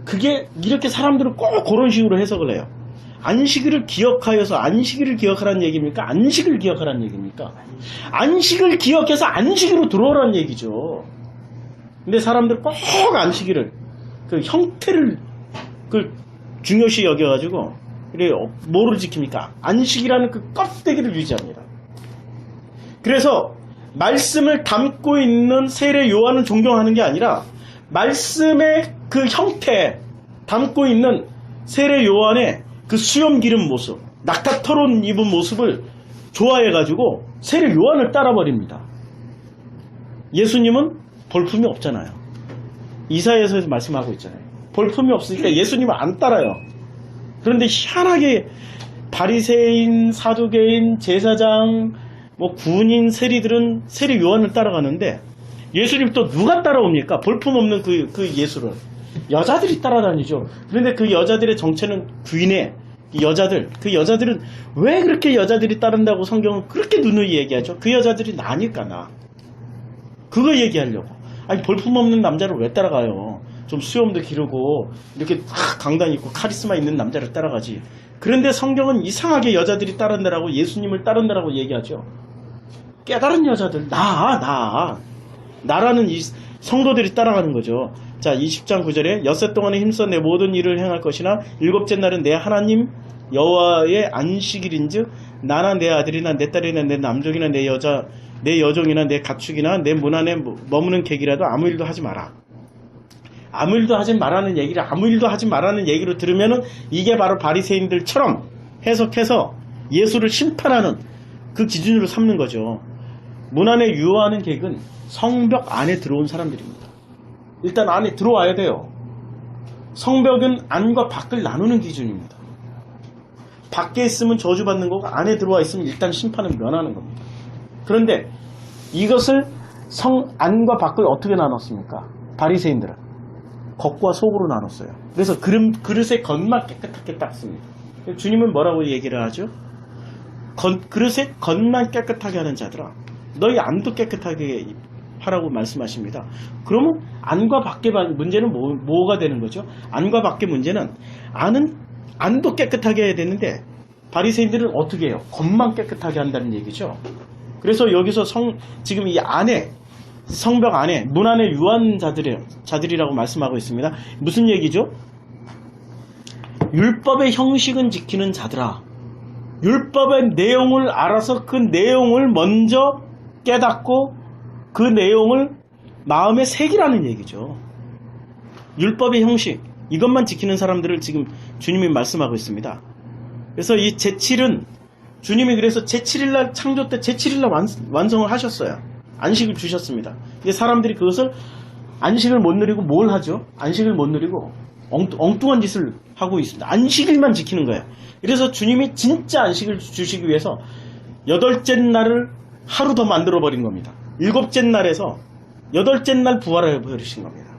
A: 그게 이렇게 사람들은 꼭 그런 식으로 해석을 해요. 안식일을 기억하여서 안식일을 기억하라는 얘기입니까? 안식을 기억하라는 얘기입니까? 안식을 기억해서 안식으로 들어오라는 얘기죠. 근데 사람들 꼭 안식일을, 그 형태를 그 중요시 여겨가지고 그래 뭐를 지킵니까? 안식이라는 그 껍데기를 유지합니다. 그래서 말씀을 담고 있는 세례 요한을 존경하는 게 아니라 말씀의 그 형태 담고 있는 세례 요한의 그 수염 기른 모습, 낙타 털옷 입은 모습을 좋아해가지고 세례 요한을 따라버립니다. 예수님은 볼품이 없잖아요. 이사야서에서 말씀하고 있잖아요. 볼품이 없으니까 예수님을 안 따라요. 그런데 희한하게 바리새인, 사두개인, 제사장, 뭐 군인, 세리들은 세례 요한을 따라가는데 예수님 또 누가 따라옵니까? 볼품 없는 그 예수를 여자들이 따라다니죠. 그런데 그 여자들의 정체는 귀인의 여자들, 그 여자들은 왜 그렇게 여자들이 따른다고 성경은 그렇게 누누이 얘기하죠? 그 여자들이 나니까 나. 그거 얘기하려고. 아니 볼품 없는 남자를 왜 따라가요? 좀 수염도 기르고 이렇게 강단 있고 카리스마 있는 남자를 따라가지. 그런데 성경은 이상하게 여자들이 따른다라고 예수님을 따른다라고 얘기하죠. 깨달은 여자들, 나라는 이 성도들이 따라가는 거죠. 자, 20장 9절에 엿새 동안에 힘써 내 모든 일을 행할 것이나 일곱째 날은 내 하나님 여호와의 안식일인즉 나나 내 아들이나 내 딸이나 내 남종이나 내 여종이나 내 가축이나 내 문 안에 머무는 객이라도 아무 일도 하지 마라. 아무 일도 하지 말라는 얘기를 아무 일도 하지 말라는 얘기로 들으면은 이게 바로 바리새인들처럼 해석해서 예수를 심판하는 그 기준으로 삼는 거죠. 문 안에 유효하는 객은 성벽 안에 들어온 사람들입니다. 일단 안에 들어와야 돼요. 성벽은 안과 밖을 나누는 기준입니다. 밖에 있으면 저주받는 거고 안에 들어와 있으면 일단 심판은 면하는 겁니다. 그런데 이것을 안과 밖을 어떻게 나눴습니까? 바리새인들은 겉과 속으로 나눴어요. 그래서 그릇의 겉만 깨끗하게 닦습니다. 주님은 뭐라고 얘기를 하죠? 그릇의 겉만 깨끗하게 하는 자들아 너희 안도 깨끗하게 하라고 말씀하십니다. 그러면 안과 밖의 문제는 뭐가 되는 거죠? 안과 밖의 문제는 안도 깨끗하게 해야 되는데 바리새인들은 어떻게 해요? 겉만 깨끗하게 한다는 얘기죠. 그래서 여기서 지금 이 안에 성벽 안에 문 안에 유한 자들이라고 말씀하고 있습니다. 무슨 얘기죠? 율법의 형식은 지키는 자들아. 율법의 내용을 알아서 그 내용을 먼저 깨닫고 그 내용을 마음에 새기라는 얘기죠. 율법의 형식 이것만 지키는 사람들을 지금 주님이 말씀하고 있습니다. 그래서 이 제7은 주님이 그래서 제7일날 창조 때 제7일날 완성을 하셨어요. 안식을 주셨습니다. 근데 사람들이 그것을 안식을 못 누리고 뭘 하죠? 안식을 못 누리고 엉뚱한 짓을 하고 있습니다. 안식일만 지키는 거예요. 그래서 주님이 진짜 안식을 주시기 위해서 8째 날을 하루 더 만들어 버린 겁니다. 7째 날에서 8째 날 부활을 해버리신 겁니다.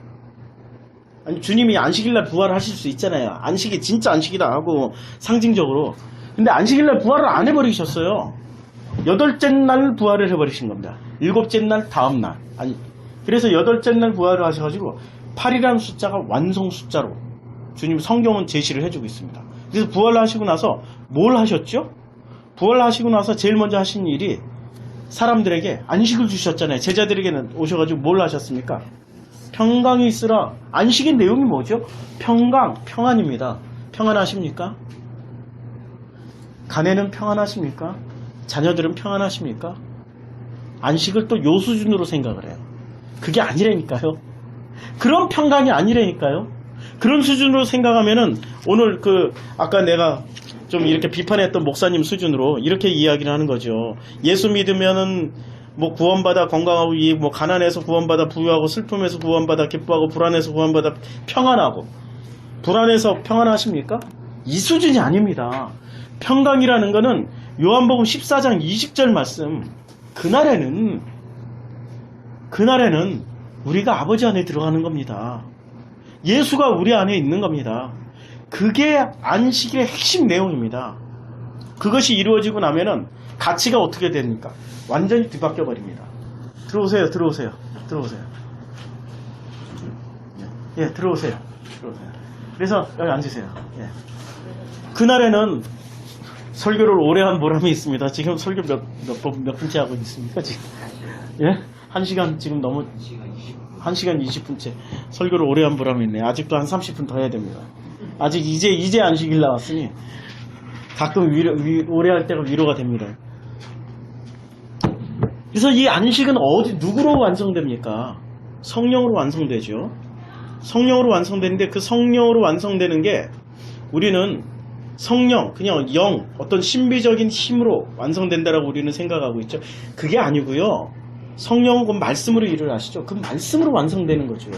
A: 아니 주님이 안식일날 부활을 하실 수 있잖아요. 안식이 진짜 안식이다 하고 상징적으로. 근데 안식일날 부활을 안 해버리셨어요. 8째 날 부활을 해버리신 겁니다. 7째 날 다음 날. 그래서 8째 날 부활을 하셔가지고 8이라는 숫자가 완성 숫자로 주님 성경은 제시를 해주고 있습니다. 그래서 부활을 하시고 나서 뭘 하셨죠? 부활을 하시고 나서 제일 먼저 하신 일이 사람들에게 안식을 주셨잖아요. 제자들에게는 오셔가지고 뭘 하셨습니까? 평강이 있으라. 안식의 내용이 뭐죠? 평안입니다. 평안하십니까? 가내는 평안하십니까? 자녀들은 평안하십니까? 안식을 또 요 수준으로 생각을 해요. 그게 아니라니까요. 그런 평강이 아니라니까요. 그런 수준으로 생각하면은 오늘 아까 내가 좀 이렇게 비판했던 목사님 수준으로 이렇게 이야기를 하는 거죠. 예수 믿으면은 뭐 구원받아 건강하고 뭐 가난해서 구원받아 부유하고 슬픔에서 구원받아 기뻐하고 불안해서 구원받아 평안하고 불안해서 평안하십니까? 이 수준이 아닙니다. 평강이라는 거는 요한복음 14장 20절 말씀, 그날에는 우리가 아버지 안에 들어가는 겁니다. 예수가 우리 안에 있는 겁니다. 그게 안식일의 핵심 내용입니다. 그것이 이루어지고 나면은 가치가 어떻게 됩니까? 완전히 뒤바뀌어 버립니다. 들어오세요. 예, 들어오세요. 그래서 여기 앉으세요. 예. 그날에는 설교를 오래 한 보람이 있습니다. 지금 설교 몇 분째 하고 있습니까? 지금? 예? 1시간 지금 너무 1시간 20분째 설교를 오래 한 보람이 있네. 아직도 한 30분 더 해야 됩니다. 아직 이제 안식일 나왔으니 가끔 오래 할 때가 위로가 됩니다. 그래서 이 안식은 누구로 완성됩니까? 성령으로 완성되죠. 성령으로 완성되는데 그 성령으로 완성되는 게 우리는 성령, 그냥 영, 어떤 신비적인 힘으로 완성된다라고 우리는 생각하고 있죠. 그게 아니고요. 성령은 그 말씀으로 일을 하시죠. 그 말씀으로 완성되는 거죠.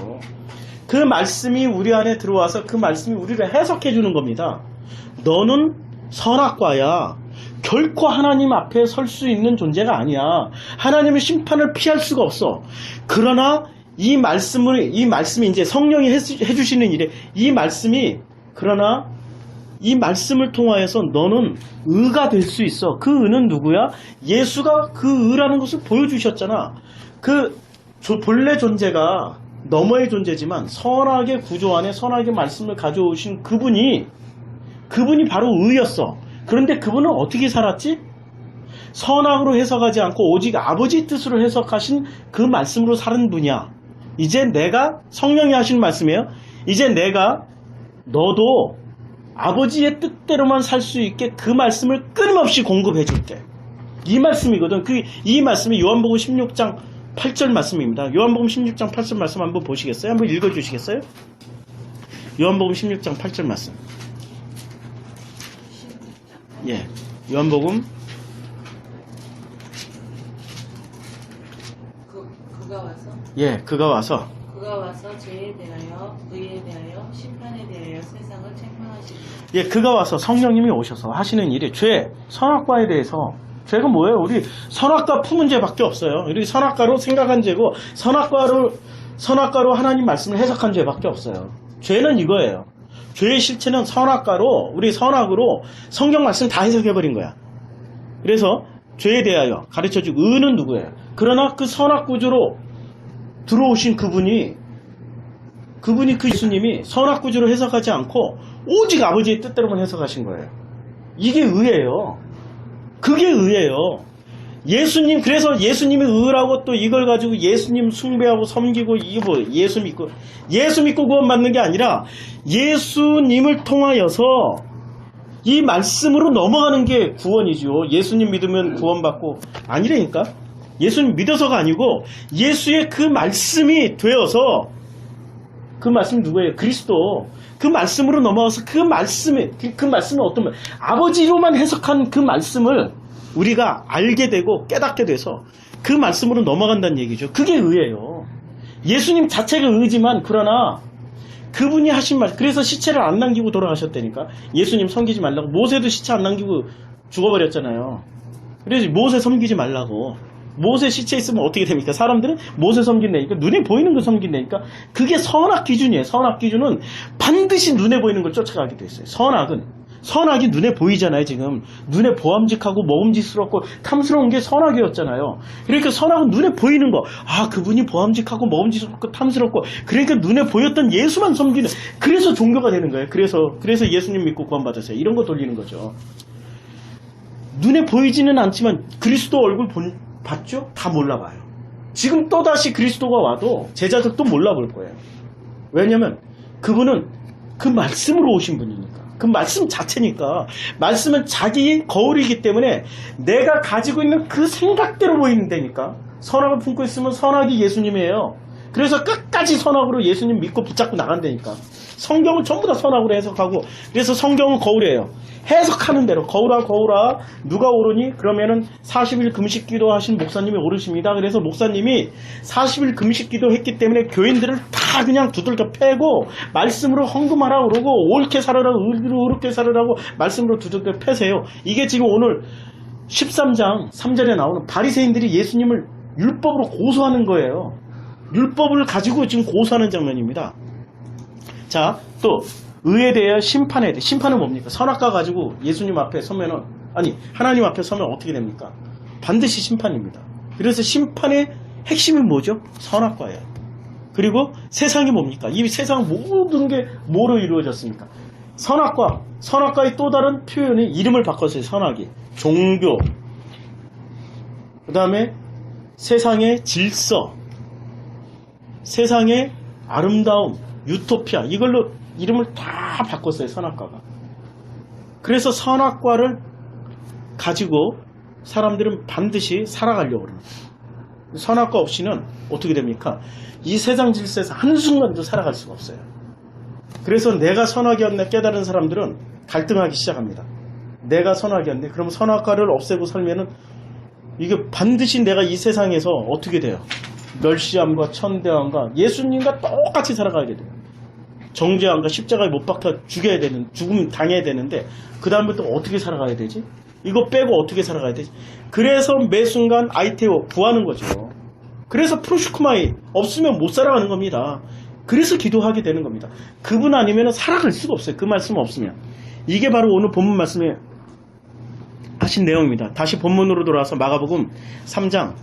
A: 그 말씀이 우리 안에 들어와서 그 말씀이 우리를 해석해 주는 겁니다. 너는 선악과야. 결코 하나님 앞에 설 수 있는 존재가 아니야. 하나님의 심판을 피할 수가 없어. 그러나 이 말씀이 이제 성령이 해주시는 일에 그러나 이 말씀을 통하여서 너는 의가 될 수 있어. 그 의는 누구야? 예수가 그 의라는 것을 보여주셨잖아. 그 본래 존재가 너머의 존재지만 선악의 구조 안에 선악의 말씀을 가져오신 그분이 바로 의였어. 그런데 그분은 어떻게 살았지? 선악으로 해석하지 않고 오직 아버지 뜻으로 해석하신 그 말씀으로 사는 분이야. 이제 내가 성령이 하신 말씀이에요. 이제 내가 너도 아버지의 뜻대로만 살 수 있게 그 말씀을 끊임없이 공급해 줄게. 이 말씀이거든. 이 말씀이 요한복음 16장 8절 말씀입니다. 요한복음 16장 8절 말씀 한번 보시겠어요? 한번 읽어주시겠어요? 요한복음 16장 8절 말씀. 예, 요한복음 그가 와서
C: 죄에 대하여 의에 대하여 심판에 대하여 세상을 책망하시리라.
A: 예, 그가 와서 성령님이 오셔서 하시는 일이 선악과에 대해서 죄가 뭐예요? 우리 선악과 품은 죄밖에 없어요. 우리 선악과로 생각한 죄고 선악과로 하나님 말씀을 해석한 죄밖에 없어요. 죄는 이거예요. 죄의 실체는 우리 선악으로 성경 말씀 다 해석해버린 거야. 그래서 죄에 대하여 가르쳐주고 의는 누구예요? 그러나 그 선악 구조로 들어오신 그분이 그 예수님이 선악 구조로 해석하지 않고 오직 아버지의 뜻대로만 해석하신 거예요. 이게 의예요. 그게 의예요. 그래서 예수님이 의라고 또 이걸 가지고 예수님 숭배하고 섬기고 이게 뭐 예수 믿고 구원받는 게 아니라 예수님을 통하여서 이 말씀으로 넘어가는 게 구원이죠. 예수님 믿으면 구원받고 아니라니까. 예수님 믿어서가 아니고 예수의 그 말씀이 되어서 그 말씀이 누구예요? 그리스도. 그 말씀으로 넘어가서 그 말씀은 어떤 말? 아버지로만 해석한 그 말씀을 우리가 알게 되고 깨닫게 돼서 그 말씀으로 넘어간다는 얘기죠. 그게 의예요. 예수님 자체가 의지만 그러나 그분이 하신 말, 그래서 시체를 안 남기고 돌아가셨다니까. 예수님 섬기지 말라고. 모세도 시체 안 남기고 죽어버렸잖아요. 그래서 모세 섬기지 말라고. 모세 시체 있으면 어떻게 됩니까? 사람들은 모세 섬긴다니까, 눈에 보이는 거 섬긴다니까. 그게 선악 기준이에요. 선악 기준은 반드시 눈에 보이는 걸 쫓아가게 돼 있어요. 선악이 눈에 보이잖아요. 지금 눈에 보암직하고 먹음직스럽고 탐스러운 게 선악이었잖아요. 그러니까 선악은 눈에 보이는 거, 그분이 보암직하고 먹음직스럽고 탐스럽고, 그러니까 눈에 보였던 예수만 섬기는, 그래서 종교가 되는 거예요. 그래서 예수님 믿고 구원받았어요. 이런 거 돌리는 거죠. 눈에 보이지는 않지만 그리스도 얼굴 봤죠? 다 몰라봐요. 지금 또다시 그리스도가 와도 제자들도 몰라볼 거예요. 왜냐면 그분은 그 말씀으로 오신 분이니까. 그 말씀 자체니까. 말씀은 자기 거울이기 때문에 내가 가지고 있는 그 생각대로 보이는 데니까. 선악을 품고 있으면 선악이 예수님이에요. 그래서 끝까지 선악으로 예수님 믿고 붙잡고 나간다니까. 성경을 전부 다 선악으로 해석하고, 그래서 성경은 거울이에요. 해석하는 대로 거울아 거울아 누가 오르니? 그러면은 40일 금식 기도하신 목사님이 오르십니다. 그래서 목사님이 40일 금식 기도했기 때문에 교인들을 다 그냥 두들겨 패고 말씀으로 헌금하라 그러고 옳게 살으라 의롭게 살으라고 말씀으로 두들겨 패세요. 이게 지금 오늘 13장 3절에 나오는 바리새인들이 예수님을 율법으로 고소하는 거예요. 율법을 가지고 지금 고소하는 장면입니다. 자, 또 의에 대해 심판에 대해. 심판은 뭡니까? 선악과 가지고 예수님 앞에 서면은, 아니 하나님 앞에 서면 어떻게 됩니까? 반드시 심판입니다. 그래서 심판의 핵심은 뭐죠? 선악과예요. 그리고 세상이 뭡니까? 이 세상 모든 게 뭐로 이루어졌습니까? 선악과. 선악과의 또 다른 표현이 이름을 바꿨어요. 선악이 종교, 그 다음에 세상의 질서, 세상의 아름다움, 유토피아, 이걸로 이름을 다 바꿨어요. 선악과가. 그래서 선악과를 가지고 사람들은 반드시 살아가려고 합니다. 선악과 없이는 어떻게 됩니까? 이 세상 질서에서 한순간도 살아갈 수가 없어요. 그래서 내가 선악이었네 깨달은 사람들은 갈등하기 시작합니다. 내가 선악이었네. 그럼 선악과를 없애고 살면은 이게 반드시 내가 이 세상에서 어떻게 돼요? 멸시함과 천대함과 예수님과 똑같이 살아가야 돼요. 정죄함과 십자가에 못 박혀 죽음 당해야 되는데 그 다음부터 어떻게 살아가야 되지? 이거 빼고 어떻게 살아가야 되지? 그래서 매 순간 아이테오 구하는 거죠. 그래서 프로슈크마이 없으면 못 살아가는 겁니다. 그래서 기도하게 되는 겁니다. 그분 아니면 살아갈 수가 없어요. 그 말씀 없으면. 이게 바로 오늘 본문 말씀에 하신 내용입니다. 다시 본문으로 돌아와서 마가복음 3장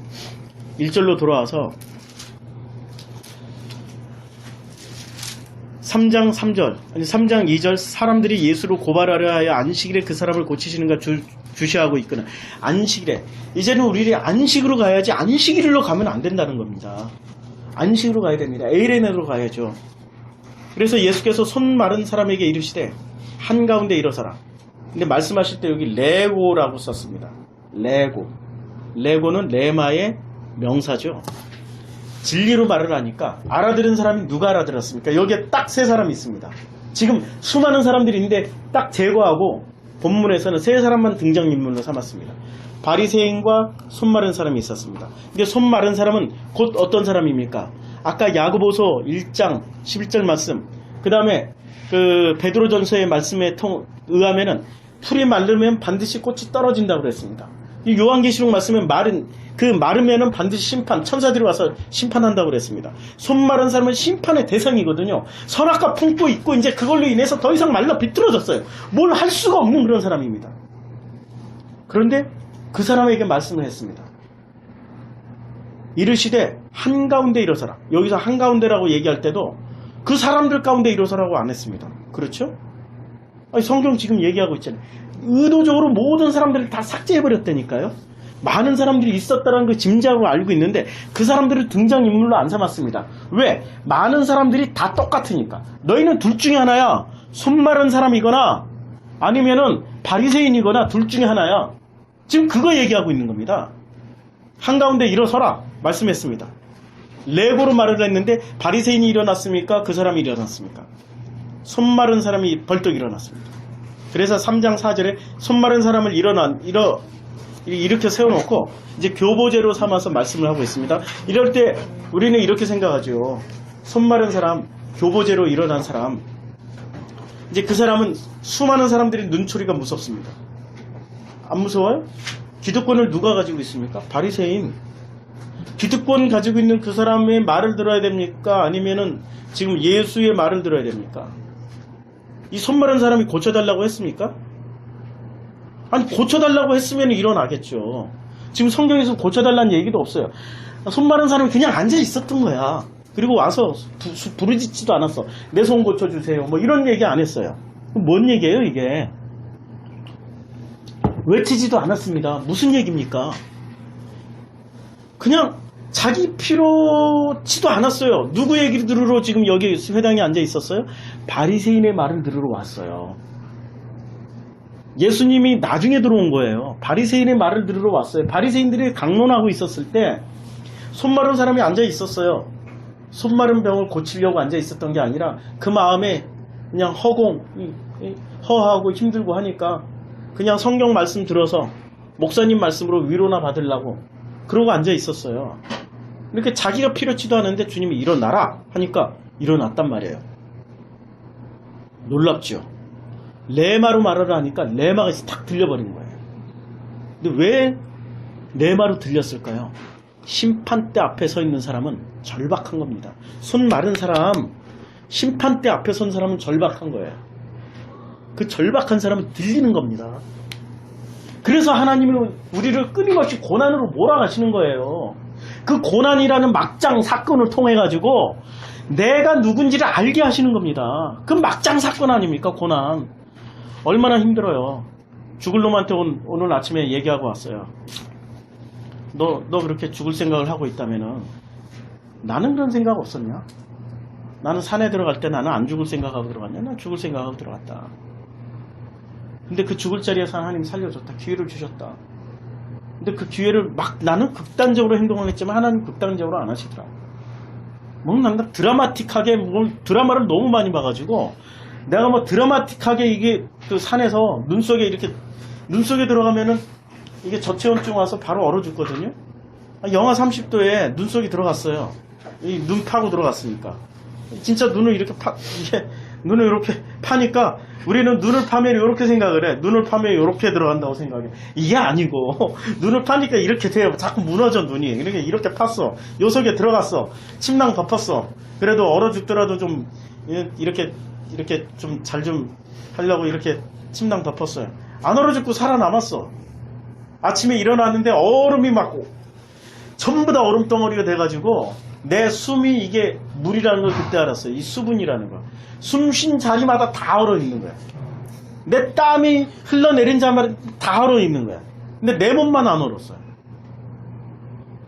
A: 1절로 돌아와서 3장 3절, 아니 3장 2절 사람들이 예수를 고발하려 하여 안식일에 그 사람을 고치시는가 주시하고 있거나 안식일에 이제는 우리들이 안식으로 가야지 안식일로 가면 안 된다는 겁니다. 안식으로 가야 됩니다. 에이레네로 가야죠. 그래서 예수께서 손 마른 사람에게 이르시되 한가운데 일어서라. 근데 말씀하실 때 여기 레고라고 썼습니다. 레고는 레마의 명사죠. 진리로 말을 하니까 알아들은 사람이 누가 알아들었습니까? 여기에 딱 세 사람이 있습니다. 지금 수많은 사람들이 있는데 딱 제거하고 본문에서는 세 사람만 등장인물로 삼았습니다. 바리새인과 손 마른 사람이 있었습니다. 근데 손 마른 사람은 곧 어떤 사람입니까? 아까 야고보서 1장 11절 말씀, 그 다음에 그 베드로전서의 말씀에 의하면은 풀이 마르면 반드시 꽃이 떨어진다고 그랬습니다. 이 요한계시록 말씀에 마르면은 반드시 심판, 천사들이 와서 심판한다고 그랬습니다. 손 마른 사람은 심판의 대상이거든요. 선악과 품고 있고 이제 그걸로 인해서 더 이상 말라 비틀어졌어요. 뭘 할 수가 없는 그런 사람입니다. 그런데 그 사람에게 말씀을 했습니다. 이르시되 한가운데 일어서라. 여기서 한가운데라고 얘기할 때도 그 사람들 가운데 일어서라고 안 했습니다. 그렇죠? 아니, 성경 지금 얘기하고 있잖아요. 의도적으로 모든 사람들을 다 삭제해버렸다니까요. 많은 사람들이 있었다는 그 짐작으로 알고 있는데 그 사람들을 등장인물로 안 삼았습니다. 왜? 많은 사람들이 다 똑같으니까. 너희는 둘 중에 하나야. 손 마른 사람이거나 아니면은 바리새인이거나 둘 중에 하나야. 지금 그거 얘기하고 있는 겁니다. 한가운데 일어서라 말씀했습니다. 레고로 말을 했는데 바리새인이 일어났습니까? 그 사람이 일어났습니까? 손 마른 사람이 벌떡 일어났습니다. 그래서 3장 4절에 손 마른 사람을 이렇게 세워놓고 이제 교보제로 삼아서 말씀을 하고 있습니다. 이럴 때 우리는 이렇게 생각하죠. 손 마른 사람, 교보제로 일어난 사람. 이제 그 사람은 수많은 사람들이 눈초리가 무섭습니다. 안 무서워요? 기득권을 누가 가지고 있습니까? 바리새인. 기득권 가지고 있는 그 사람의 말을 들어야 됩니까? 아니면은 지금 예수의 말을 들어야 됩니까? 이 손 마른 사람이 고쳐달라고 했습니까? 아니, 고쳐달라고 했으면 일어나겠죠. 지금 성경에서 고쳐달라는 얘기도 없어요. 손 마른 사람이 그냥 앉아 있었던 거야. 그리고 와서 부르짖지도 않았어. 내 손 고쳐주세요. 뭐 이런 얘기 안 했어요. 뭔 얘기예요, 이게? 외치지도 않았습니다. 무슨 얘기입니까? 그냥 자기 필요치도 않았어요. 누구 얘기를 들으러 지금 여기 회당에 앉아 있었어요? 바리새인의 말을 들으러 왔어요. 예수님이 나중에 들어온 거예요. 바리새인의 말을 들으러 왔어요. 바리새인들이 강론하고 있었을 때 손 마른 사람이 앉아 있었어요. 손마른 병을 고치려고 앉아 있었던 게 아니라 그 마음에 그냥 허하고 힘들고 하니까 그냥 성경 말씀 들어서 목사님 말씀으로 위로나 받으려고 그러고 앉아 있었어요. 이렇게 자기가 필요치도 않은데 주님이 일어나라 하니까 일어났단 말이에요. 놀랍죠. 레마로 말하라 하니까 레마가 탁 들려버린 거예요. 근데 왜 레마로 들렸을까요? 심판대 앞에 서 있는 사람은 절박한 겁니다. 손 마른 사람, 심판대 앞에 선 사람은 절박한 거예요. 그 절박한 사람은 들리는 겁니다. 그래서 하나님은 우리를 끊임없이 고난으로 몰아가시는 거예요. 그 고난이라는 막장 사건을 통해 가지고 내가 누군지를 알게 하시는 겁니다. 그 막장 사건 아닙니까? 고난. 얼마나 힘들어요. 죽을 놈한테 오늘 아침에 얘기하고 왔어요. 너 그렇게 죽을 생각을 하고 있다면은 나는 그런 생각 없었냐? 나는 산에 들어갈 때 나는 안 죽을 생각하고 들어갔냐? 난 죽을 생각하고 들어갔다. 근데 그 죽을 자리에서 하나님이 살려줬다. 기회를 주셨다. 근데 그 기회를 막 나는 극단적으로 행동을 했지만 하나님 극단적으로 안 하시더라. 뭔가 드라마틱하게 드라마를 너무 많이 봐가지고 내가 뭐 드라마틱하게 이게 그 산에서 눈속에 들어가면은 이게 저체온증 와서 바로 얼어 죽거든요. 영하 30도에 눈속이 들어갔어요. 이 눈 파고 들어갔으니까. 진짜 눈을 이렇게 눈을 이렇게 파니까 우리는 눈을 파면 이렇게 생각을 해. 눈을 파면 이렇게 들어간다고 생각해. 이게 아니고 눈을 파니까 이렇게 돼요. 자꾸 무너져 눈이. 이렇게 팠어. 요 속에 들어갔어. 침낭 덮었어. 그래도 얼어 죽더라도 좀 이렇게 좀 잘 좀 하려고 이렇게 침낭 덮었어요. 안 얼어 죽고 살아남았어. 아침에 일어났는데 얼음이 막 전부 다 얼음 덩어리가 돼가지고 내 숨이 이게 물이라는 걸 그때 알았어요. 이 수분이라는 거. 숨 쉰 자리마다 다 얼어 있는 거야. 내 땀이 흘러내린 자마다 다 얼어 있는 거야. 근데 내 몸만 안 얼었어요.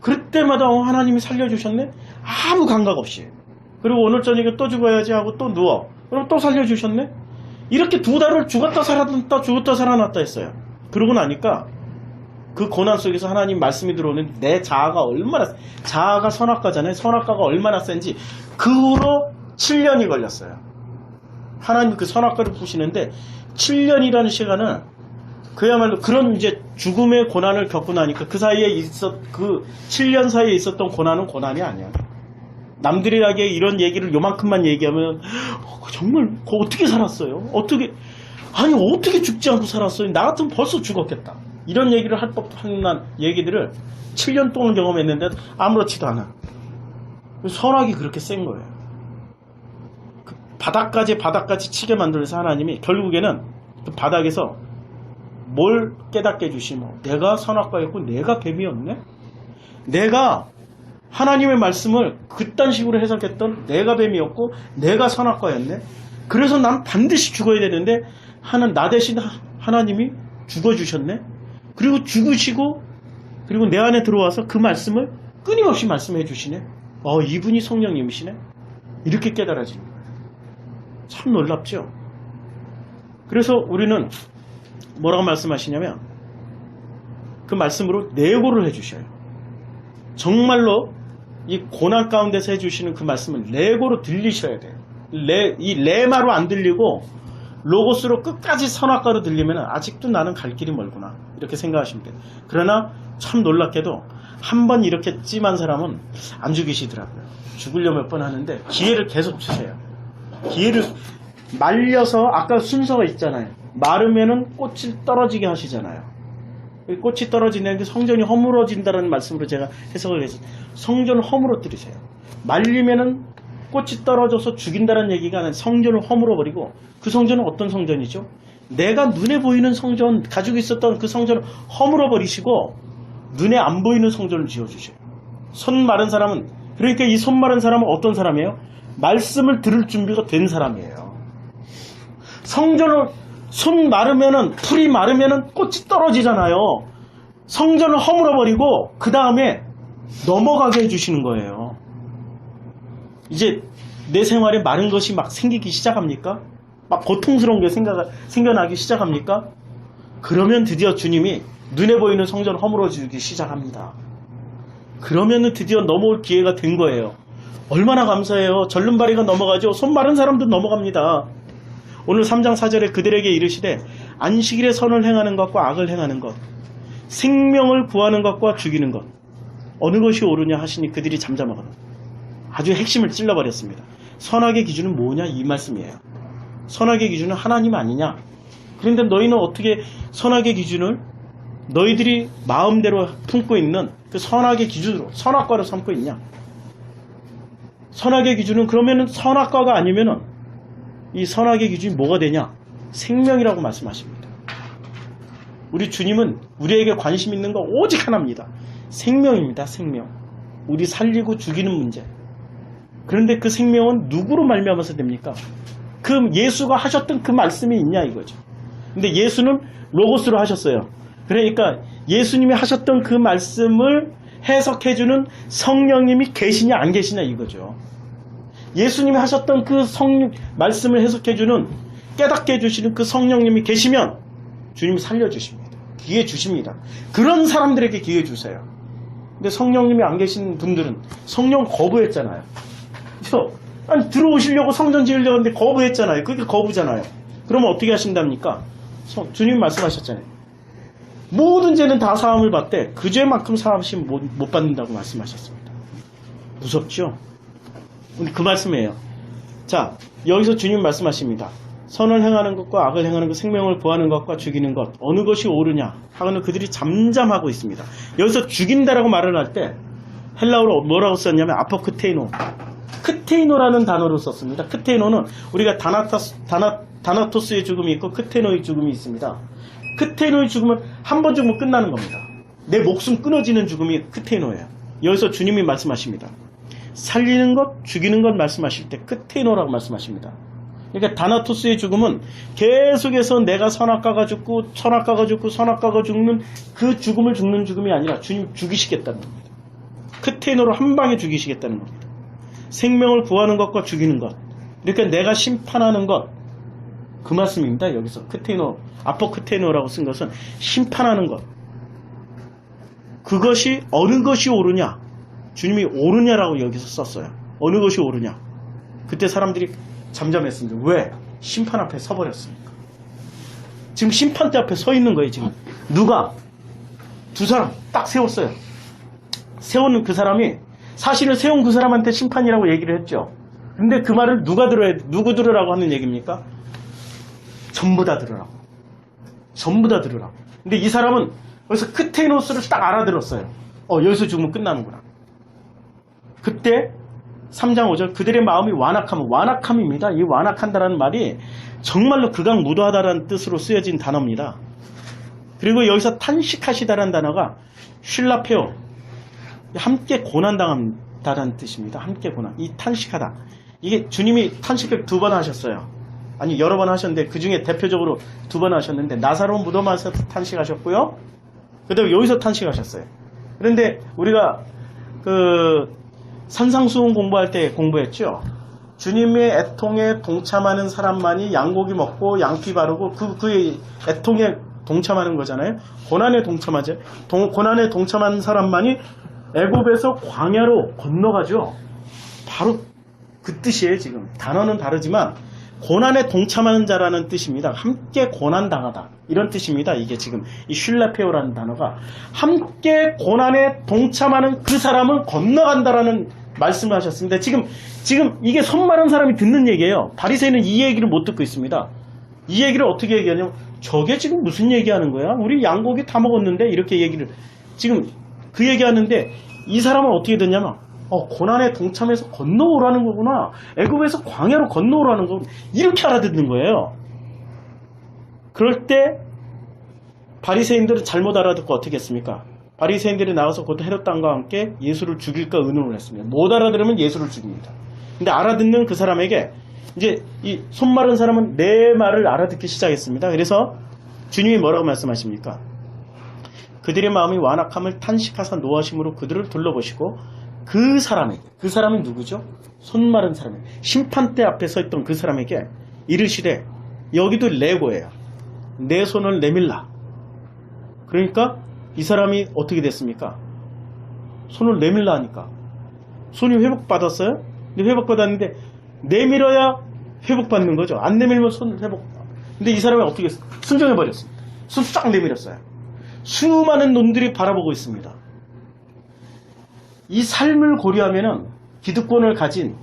A: 그때마다 하나님이 살려주셨네? 아무 감각 없이. 그리고 오늘 저녁에 또 죽어야지 하고 또 누워. 그럼 또 살려주셨네? 이렇게 2달을 죽었다 살아났다 했어요. 그러고 나니까 그 고난 속에서 하나님 말씀이 들어오는 내 자아가 선악과잖아요. 선악과가 얼마나 센지 그 후로 7년이 걸렸어요. 하나님 그 선악과를 푸시는데 7년이라는 시간은 그야말로 그런 이제 죽음의 고난을 겪고 나니까 그 7년 사이에 있었던 고난은 고난이 아니야. 남들이 하기에 이런 얘기를 요만큼만 얘기하면 정말 어떻게 살았어요? 어떻게 죽지 않고 살았어요? 나 같으면 벌써 죽었겠다. 이런 얘기를 할 법도 한난 얘기들을 7년 동안 경험했는데 아무렇지도 않아. 선악이 그렇게 센 거예요. 그 바닥까지 치게 만들어서 하나님이 결국에는 그 바닥에서 뭘 깨닫게 해주시면 내가 선악과였고 내가 뱀이었네? 내가 하나님의 말씀을 그딴 식으로 해석했던 내가 뱀이었고 내가 선악과였네? 그래서 난 반드시 죽어야 되는데 나 대신 하나님이 죽어주셨네? 그리고 죽으시고 그리고 내 안에 들어와서 그 말씀을 끊임없이 말씀해 주시네. 이분이 성령님이시네. 이렇게 깨달아지는 거예요. 참 놀랍죠. 그래서 우리는 뭐라고 말씀하시냐면 그 말씀으로 내고를 해주셔요. 정말로 이 고난 가운데서 해주시는 그 말씀을 레고로 들리셔야 돼요. 이 레마로 안 들리고 로고스로 끝까지 선악과로 들리면 아직도 나는 갈 길이 멀구나 이렇게 생각하시면 돼요. 그러나 참 놀랍게도 한 번 이렇게 찜한 사람은 안 죽이시더라고요. 죽으려 몇 번 하는데 기회를 계속 주세요. 기회를 말려서 아까 순서가 있잖아요. 마르면은 꽃이 떨어지게 하시잖아요. 꽃이 떨어지는데 성전이 허물어진다는 말씀으로 제가 해석을 해서 성전을 허물어뜨리세요. 말리면은 꽃이 떨어져서 죽인다는 얘기가 아니라 성전을 허물어버리고 그 성전은 어떤 성전이죠? 내가 눈에 보이는 성전 가지고 있었던 그 성전을 허물어버리시고 눈에 안 보이는 성전을 지어주셔요. 손 마른 사람은 그러니까 이 손 마른 사람은 어떤 사람이에요? 말씀을 들을 준비가 된 사람이에요. 성전을 손 마르면은 풀이 마르면은 꽃이 떨어지잖아요. 성전을 허물어버리고 그 다음에 넘어가게 해주시는 거예요. 이제 내 생활에 마른 것이 막 생기기 시작합니까? 막 고통스러운 게 생겨나기 시작합니까? 그러면 드디어 주님이 눈에 보이는 성전을 허물어주기 시작합니다. 그러면은 드디어 넘어올 기회가 된 거예요. 얼마나 감사해요. 절름발이가 넘어가죠. 손 마른 사람도 넘어갑니다. 오늘 3장 4절에 그들에게 이르시되 안식일에 선을 행하는 것과 악을 행하는 것, 생명을 구하는 것과 죽이는 것, 어느 것이 옳으냐 하시니 그들이 잠잠하거든. 아주 핵심을 찔러버렸습니다. 선악의 기준은 뭐냐 이 말씀이에요. 선악의 기준은 하나님 아니냐. 그런데 너희는 어떻게 선악의 기준을 너희들이 마음대로 품고 있는 그 선악의 기준으로 선악과로 삼고 있냐. 선악의 기준은 그러면은 선악과가 아니면은 이 선악의 기준이 뭐가 되냐. 생명이라고 말씀하십니다. 우리 주님은 우리에게 관심 있는 거 오직 하나입니다. 생명입니다. 생명. 우리 살리고 죽이는 문제. 그런데 그 생명은 누구로 말미암아서 됩니까? 그 예수가 하셨던 그 말씀이 있냐 이거죠. 근데 예수는 로고스로 하셨어요. 그러니까 예수님이 하셨던 그 말씀을 해석해주는 성령님이 계시냐 안 계시냐 이거죠. 예수님이 하셨던 그 말씀을 해석해주는 깨닫게 해주시는 그 성령님이 계시면 주님이 살려주십니다. 기회 주십니다. 그런 사람들에게 기회 주세요. 근데 성령님이 안 계신 분들은 성령 거부했잖아요. 그래서 아니 들어오시려고 성전 지으려고 했는데 거부했잖아요. 그게 거부잖아요. 그러면 어떻게 하신답니까? 주님 말씀하셨잖아요. 모든 죄는 다 사함을 받되 그 죄만큼 사함심 못 받는다고 말씀하셨습니다. 무섭죠? 근데 그 말씀이에요. 자, 여기서 주님 말씀하십니다. 선을 행하는 것과 악을 행하는 것, 생명을 구하는 것과 죽이는 것, 어느 것이 옳으냐 하고는 그들이 잠잠하고 있습니다. 여기서 죽인다라고 말을 할 때 헬라어로 뭐라고 썼냐면 아포크테이노, 크테이노라는 단어를 썼습니다. 크테이노는 우리가 다나토스의 죽음이 있고 크테이노의 죽음이 있습니다. 크테이노의 죽음은 한 번 죽으면 끝나는 겁니다. 내 목숨 끊어지는 죽음이 크테이노예요. 여기서 주님이 말씀하십니다. 살리는 것, 죽이는 것 말씀하실 때 크테이노라고 말씀하십니다. 그러니까 다나토스의 죽음은 계속해서 내가 선악과가 죽고 선악과가 죽고 선악과가 죽는 그 죽음을 죽는 죽음이 아니라 주님 죽이시겠다는 겁니다. 크테이노로 한 방에 죽이시겠다는 겁니다. 생명을 구하는 것과 죽이는 것. 그러니까 내가 심판하는 것. 그 말씀입니다. 여기서 크테이노, 아포크테이노라고 쓴 것은 심판하는 것. 그것이 어느 것이 옳으냐. 주님이 옳으냐라고 여기서 썼어요. 어느 것이 옳으냐. 그때 사람들이 잠잠했습니다. 왜? 심판 앞에 서버렸습니까? 지금 심판대 앞에 서 있는 거예요. 지금 누가? 두 사람 딱 세웠어요. 세우는 그 사람이 사실은 세운 그 사람한테 심판이라고 얘기를 했죠. 근데 그 말을 누구 들으라고 하는 얘기입니까? 전부 다 들으라고. 전부 다 들으라고. 근데 이 사람은 여기서 크테이노스를 딱 알아들었어요. 여기서 죽으면 끝나는구나. 그때 3장 5절 그들의 마음이 완악함입니다. 이 완악한다라는 말이 정말로 극악무도하다라는 뜻으로 쓰여진 단어입니다. 그리고 여기서 탄식하시다라는 단어가 쉴라페오, 함께 고난당한다라는 뜻입니다. 함께 고난. 이 탄식하다. 이게 주님이 탄식을 2번 하셨어요. 아니 여러 번 하셨는데 그 중에 대표적으로 2번 하셨는데 나사로 무덤에서 탄식하셨고요. 그 다음에 여기서 탄식하셨어요. 그런데 우리가 그 산상수훈 공부할 때 공부했죠. 주님의 애통에 동참하는 사람만이 양고기 먹고 양피 바르고 그 애통에 동참하는 거잖아요. 고난에 동참하죠. 고난에 동참하는 사람만이 애굽에서 광야로 건너가죠. 바로 그 뜻이에요. 지금 단어는 다르지만 고난에 동참하는 자라는 뜻입니다. 함께 고난당하다 이런 뜻입니다. 이게 지금 이 슐라페오라는 단어가 함께 고난에 동참하는 그 사람은 건너간다라는 말씀을 하셨습니다. 지금 이게 손 마른 사람이 듣는 얘기예요. 바리새인은 이 얘기를 못 듣고 있습니다. 이 얘기를 어떻게 얘기하냐면 저게 지금 무슨 얘기하는 거야? 우리 양고기 다 먹었는데 이렇게 얘기를 지금 그 얘기하는데 이 사람은 어떻게 듣냐면 고난에 동참해서 건너오라는 거구나. 애굽에서 광야로 건너오라는 거 이렇게 알아듣는 거예요. 그럴 때 바리새인들은 잘못 알아듣고 어떻게 했습니까? 바리새인들이 나와서 곧 헤롯 왕과 함께 예수를 죽일까 의논을 했습니다. 못 알아들으면 예수를 죽입니다. 근데 알아듣는 그 사람에게 이제 이 손 마른 사람은 내 말을 알아듣기 시작했습니다. 그래서 주님이 뭐라고 말씀하십니까? 그들의 마음이 완악함을 탄식하사 노하심으로 그들을 둘러보시고 그 사람이 누구죠? 손 마른 사람이 심판대 앞에 서 있던 그 사람에게 이르시되 여기도 레고예요. 내 손을 내밀라. 그러니까 이 사람이 어떻게 됐습니까? 손을 내밀라 하니까 손이 회복받았어요? 근데 회복받았는데 내밀어야 회복받는 거죠. 안 내밀면 손 회복. 근데 이 사람이 어떻게 했어요? 순종해버렸습니다. 손 쫙 내밀었어요. 수많은 놈들이 바라보고 있습니다. 이 삶을 고려하면은 기득권을 가진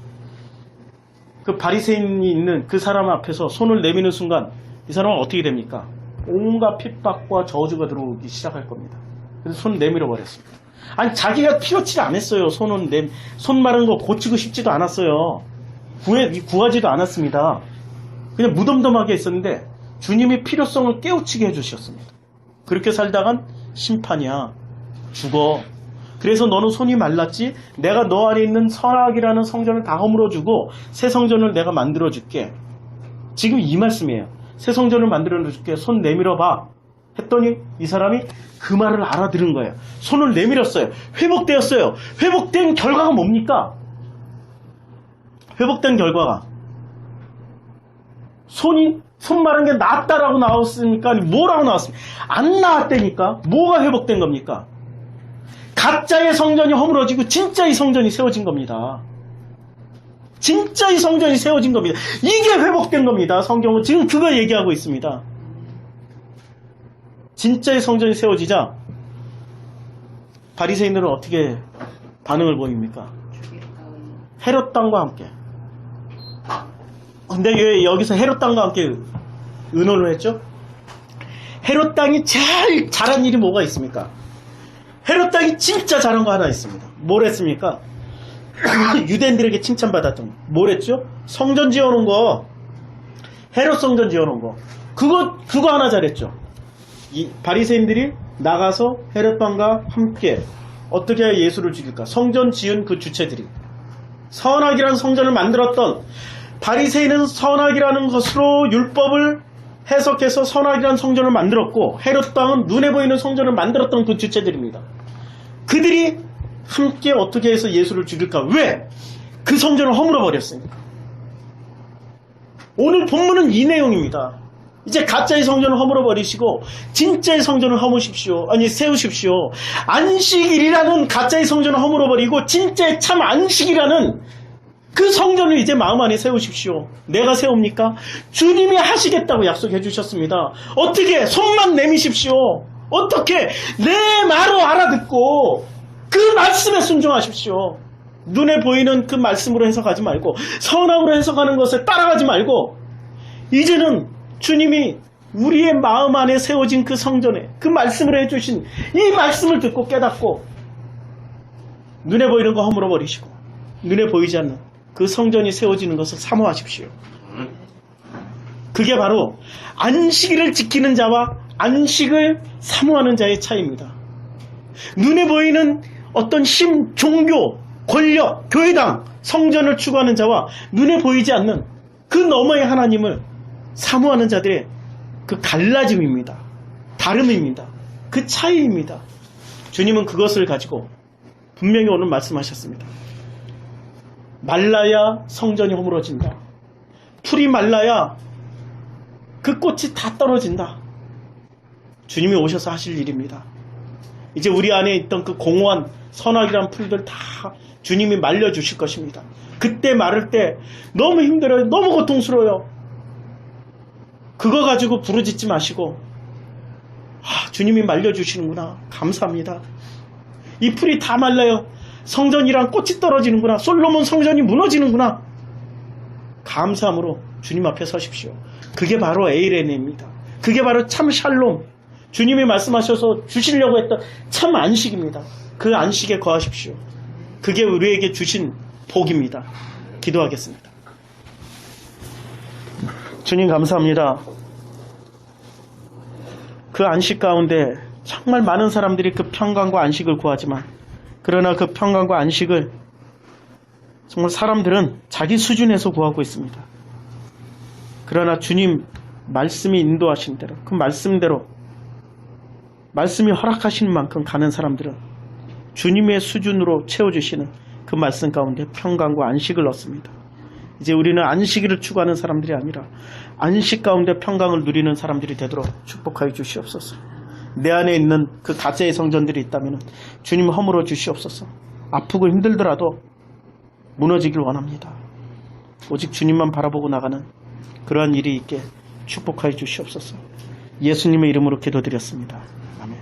A: 그 바리새인이 있는 그 사람 앞에서 손을 내미는 순간 이 사람은 어떻게 됩니까? 온갖 핍박과 저주가 들어오기 시작할 겁니다. 그래서 손 내밀어 버렸습니다. 아니 자기가 피로치를 안 했어요. 손 마른 거 고치고 싶지도 않았어요. 구하지도 않았습니다. 그냥 무덤덤하게 했었는데 주님이 필요성을 깨우치게 해주셨습니다. 그렇게 살다간 심판이야. 죽어. 그래서 너는 손이 말랐지? 내가 너 안에 있는 선악이라는 성전을 다 허물어주고 새 성전을 내가 만들어줄게. 지금 이 말씀이에요. 새 성전을 만들어줄게. 손 내밀어봐. 했더니 이 사람이 그 말을 알아들은 거예요. 손을 내밀었어요. 회복되었어요. 회복된 결과가 뭡니까? 회복된 결과가 손 마른 게 낫다라고 나왔으니까 뭐라고 나왔습니까? 안 나왔다니까. 뭐가 회복된 겁니까? 가짜의 성전이 허물어지고 진짜의 성전이 세워진 겁니다. 진짜의 성전이 세워진 겁니다. 이게 회복된 겁니다. 성경은 지금 그거 얘기하고 있습니다. 진짜의 성전이 세워지자 바리새인들은 어떻게 반응을 보입니까? 헤롯 땅과 함께. 근데 왜 여기서 헤롯 땅과 함께 의논을 했죠? 헤롯 땅이 제일 잘한 일이 뭐가 있습니까? 헤롯 땅이 진짜 잘한 거 하나 있습니다. 뭘 했습니까? 유대인들에게 칭찬받았던 거. 뭘 했죠? 성전 지어놓은 거. 헤롯 성전 지어놓은 거. 그거 하나 잘했죠. 이 바리새인들이 나가서 헤롯 왕과 함께 어떻게 해야 예수를 죽일까? 성전 지은 그 주체들이 선악이라는 성전을 만들었던 바리새인은 선악이라는 것으로 율법을 해석해서 선악이라는 성전을 만들었고 헤롯 왕은 눈에 보이는 성전을 만들었던 그 주체들입니다. 그들이 함께 어떻게 해서 예수를 죽일까? 왜? 그 성전을 허물어 버렸으니까. 오늘 본문은 이 내용입니다. 이제 가짜의 성전을 허물어 버리시고 진짜의 성전을 세우십시오. 안식일이라는 가짜의 성전을 허물어 버리고 진짜의 참 안식이라는 그 성전을 이제 마음 안에 세우십시오. 내가 세웁니까? 주님이 하시겠다고 약속해 주셨습니다. 어떻게? 손만 내미십시오. 어떻게? 내 말을 알아듣고 그 말씀에 순종하십시오. 눈에 보이는 그 말씀으로 해석하지 말고 선악으로 해석하는 것에 따라가지 말고 이제는 주님이 우리의 마음 안에 세워진 그 성전에 그 말씀을 해주신 이 말씀을 듣고 깨닫고 눈에 보이는 거 허물어 버리시고 눈에 보이지 않는 그 성전이 세워지는 것을 사모하십시오. 그게 바로 안식일을 지키는 자와 안식을 사모하는 자의 차이입니다. 눈에 보이는 어떤 종교, 권력, 교회당, 성전을 추구하는 자와 눈에 보이지 않는 그 너머의 하나님을 사모하는 자들의 그 갈라짐입니다. 다름입니다. 그 차이입니다. 주님은 그것을 가지고 분명히 오늘 말씀하셨습니다. 말라야 성전이 허물어진다. 풀이 말라야 그 꽃이 다 떨어진다. 주님이 오셔서 하실 일입니다. 이제 우리 안에 있던 그 공허한 선악이란 풀들 다 주님이 말려주실 것입니다. 그때 마를 때 너무 힘들어요. 너무 고통스러워요. 그거 가지고 부르짖지 마시고 주님이 말려주시는구나. 감사합니다. 이 풀이 다 말라요. 성전이란 꽃이 떨어지는구나. 솔로몬 성전이 무너지는구나. 감사함으로 주님 앞에 서십시오. 그게 바로 에이레네입니다. 그게 바로 참 샬롬. 주님이 말씀하셔서 주시려고 했던 참 안식입니다. 그 안식에 거하십시오. 그게 우리에게 주신 복입니다. 기도하겠습니다. 주님 감사합니다. 그 안식 가운데 정말 많은 사람들이 그 평강과 안식을 구하지만 그러나 그 평강과 안식을 정말 사람들은 자기 수준에서 구하고 있습니다. 그러나 주님 말씀이 인도하신 대로 그 말씀대로 말씀이 허락하시는 만큼 가는 사람들은 주님의 수준으로 채워주시는 그 말씀 가운데 평강과 안식을 얻습니다. 이제 우리는 안식일을 추구하는 사람들이 아니라 안식 가운데 평강을 누리는 사람들이 되도록 축복하여 주시옵소서. 내 안에 있는 그 가짜의 성전들이 있다면 주님 허물어 주시옵소서. 아프고 힘들더라도 무너지길 원합니다. 오직 주님만 바라보고 나가는 그러한 일이 있게 축복하여 주시옵소서. 예수님의 이름으로 기도드렸습니다. 아멘.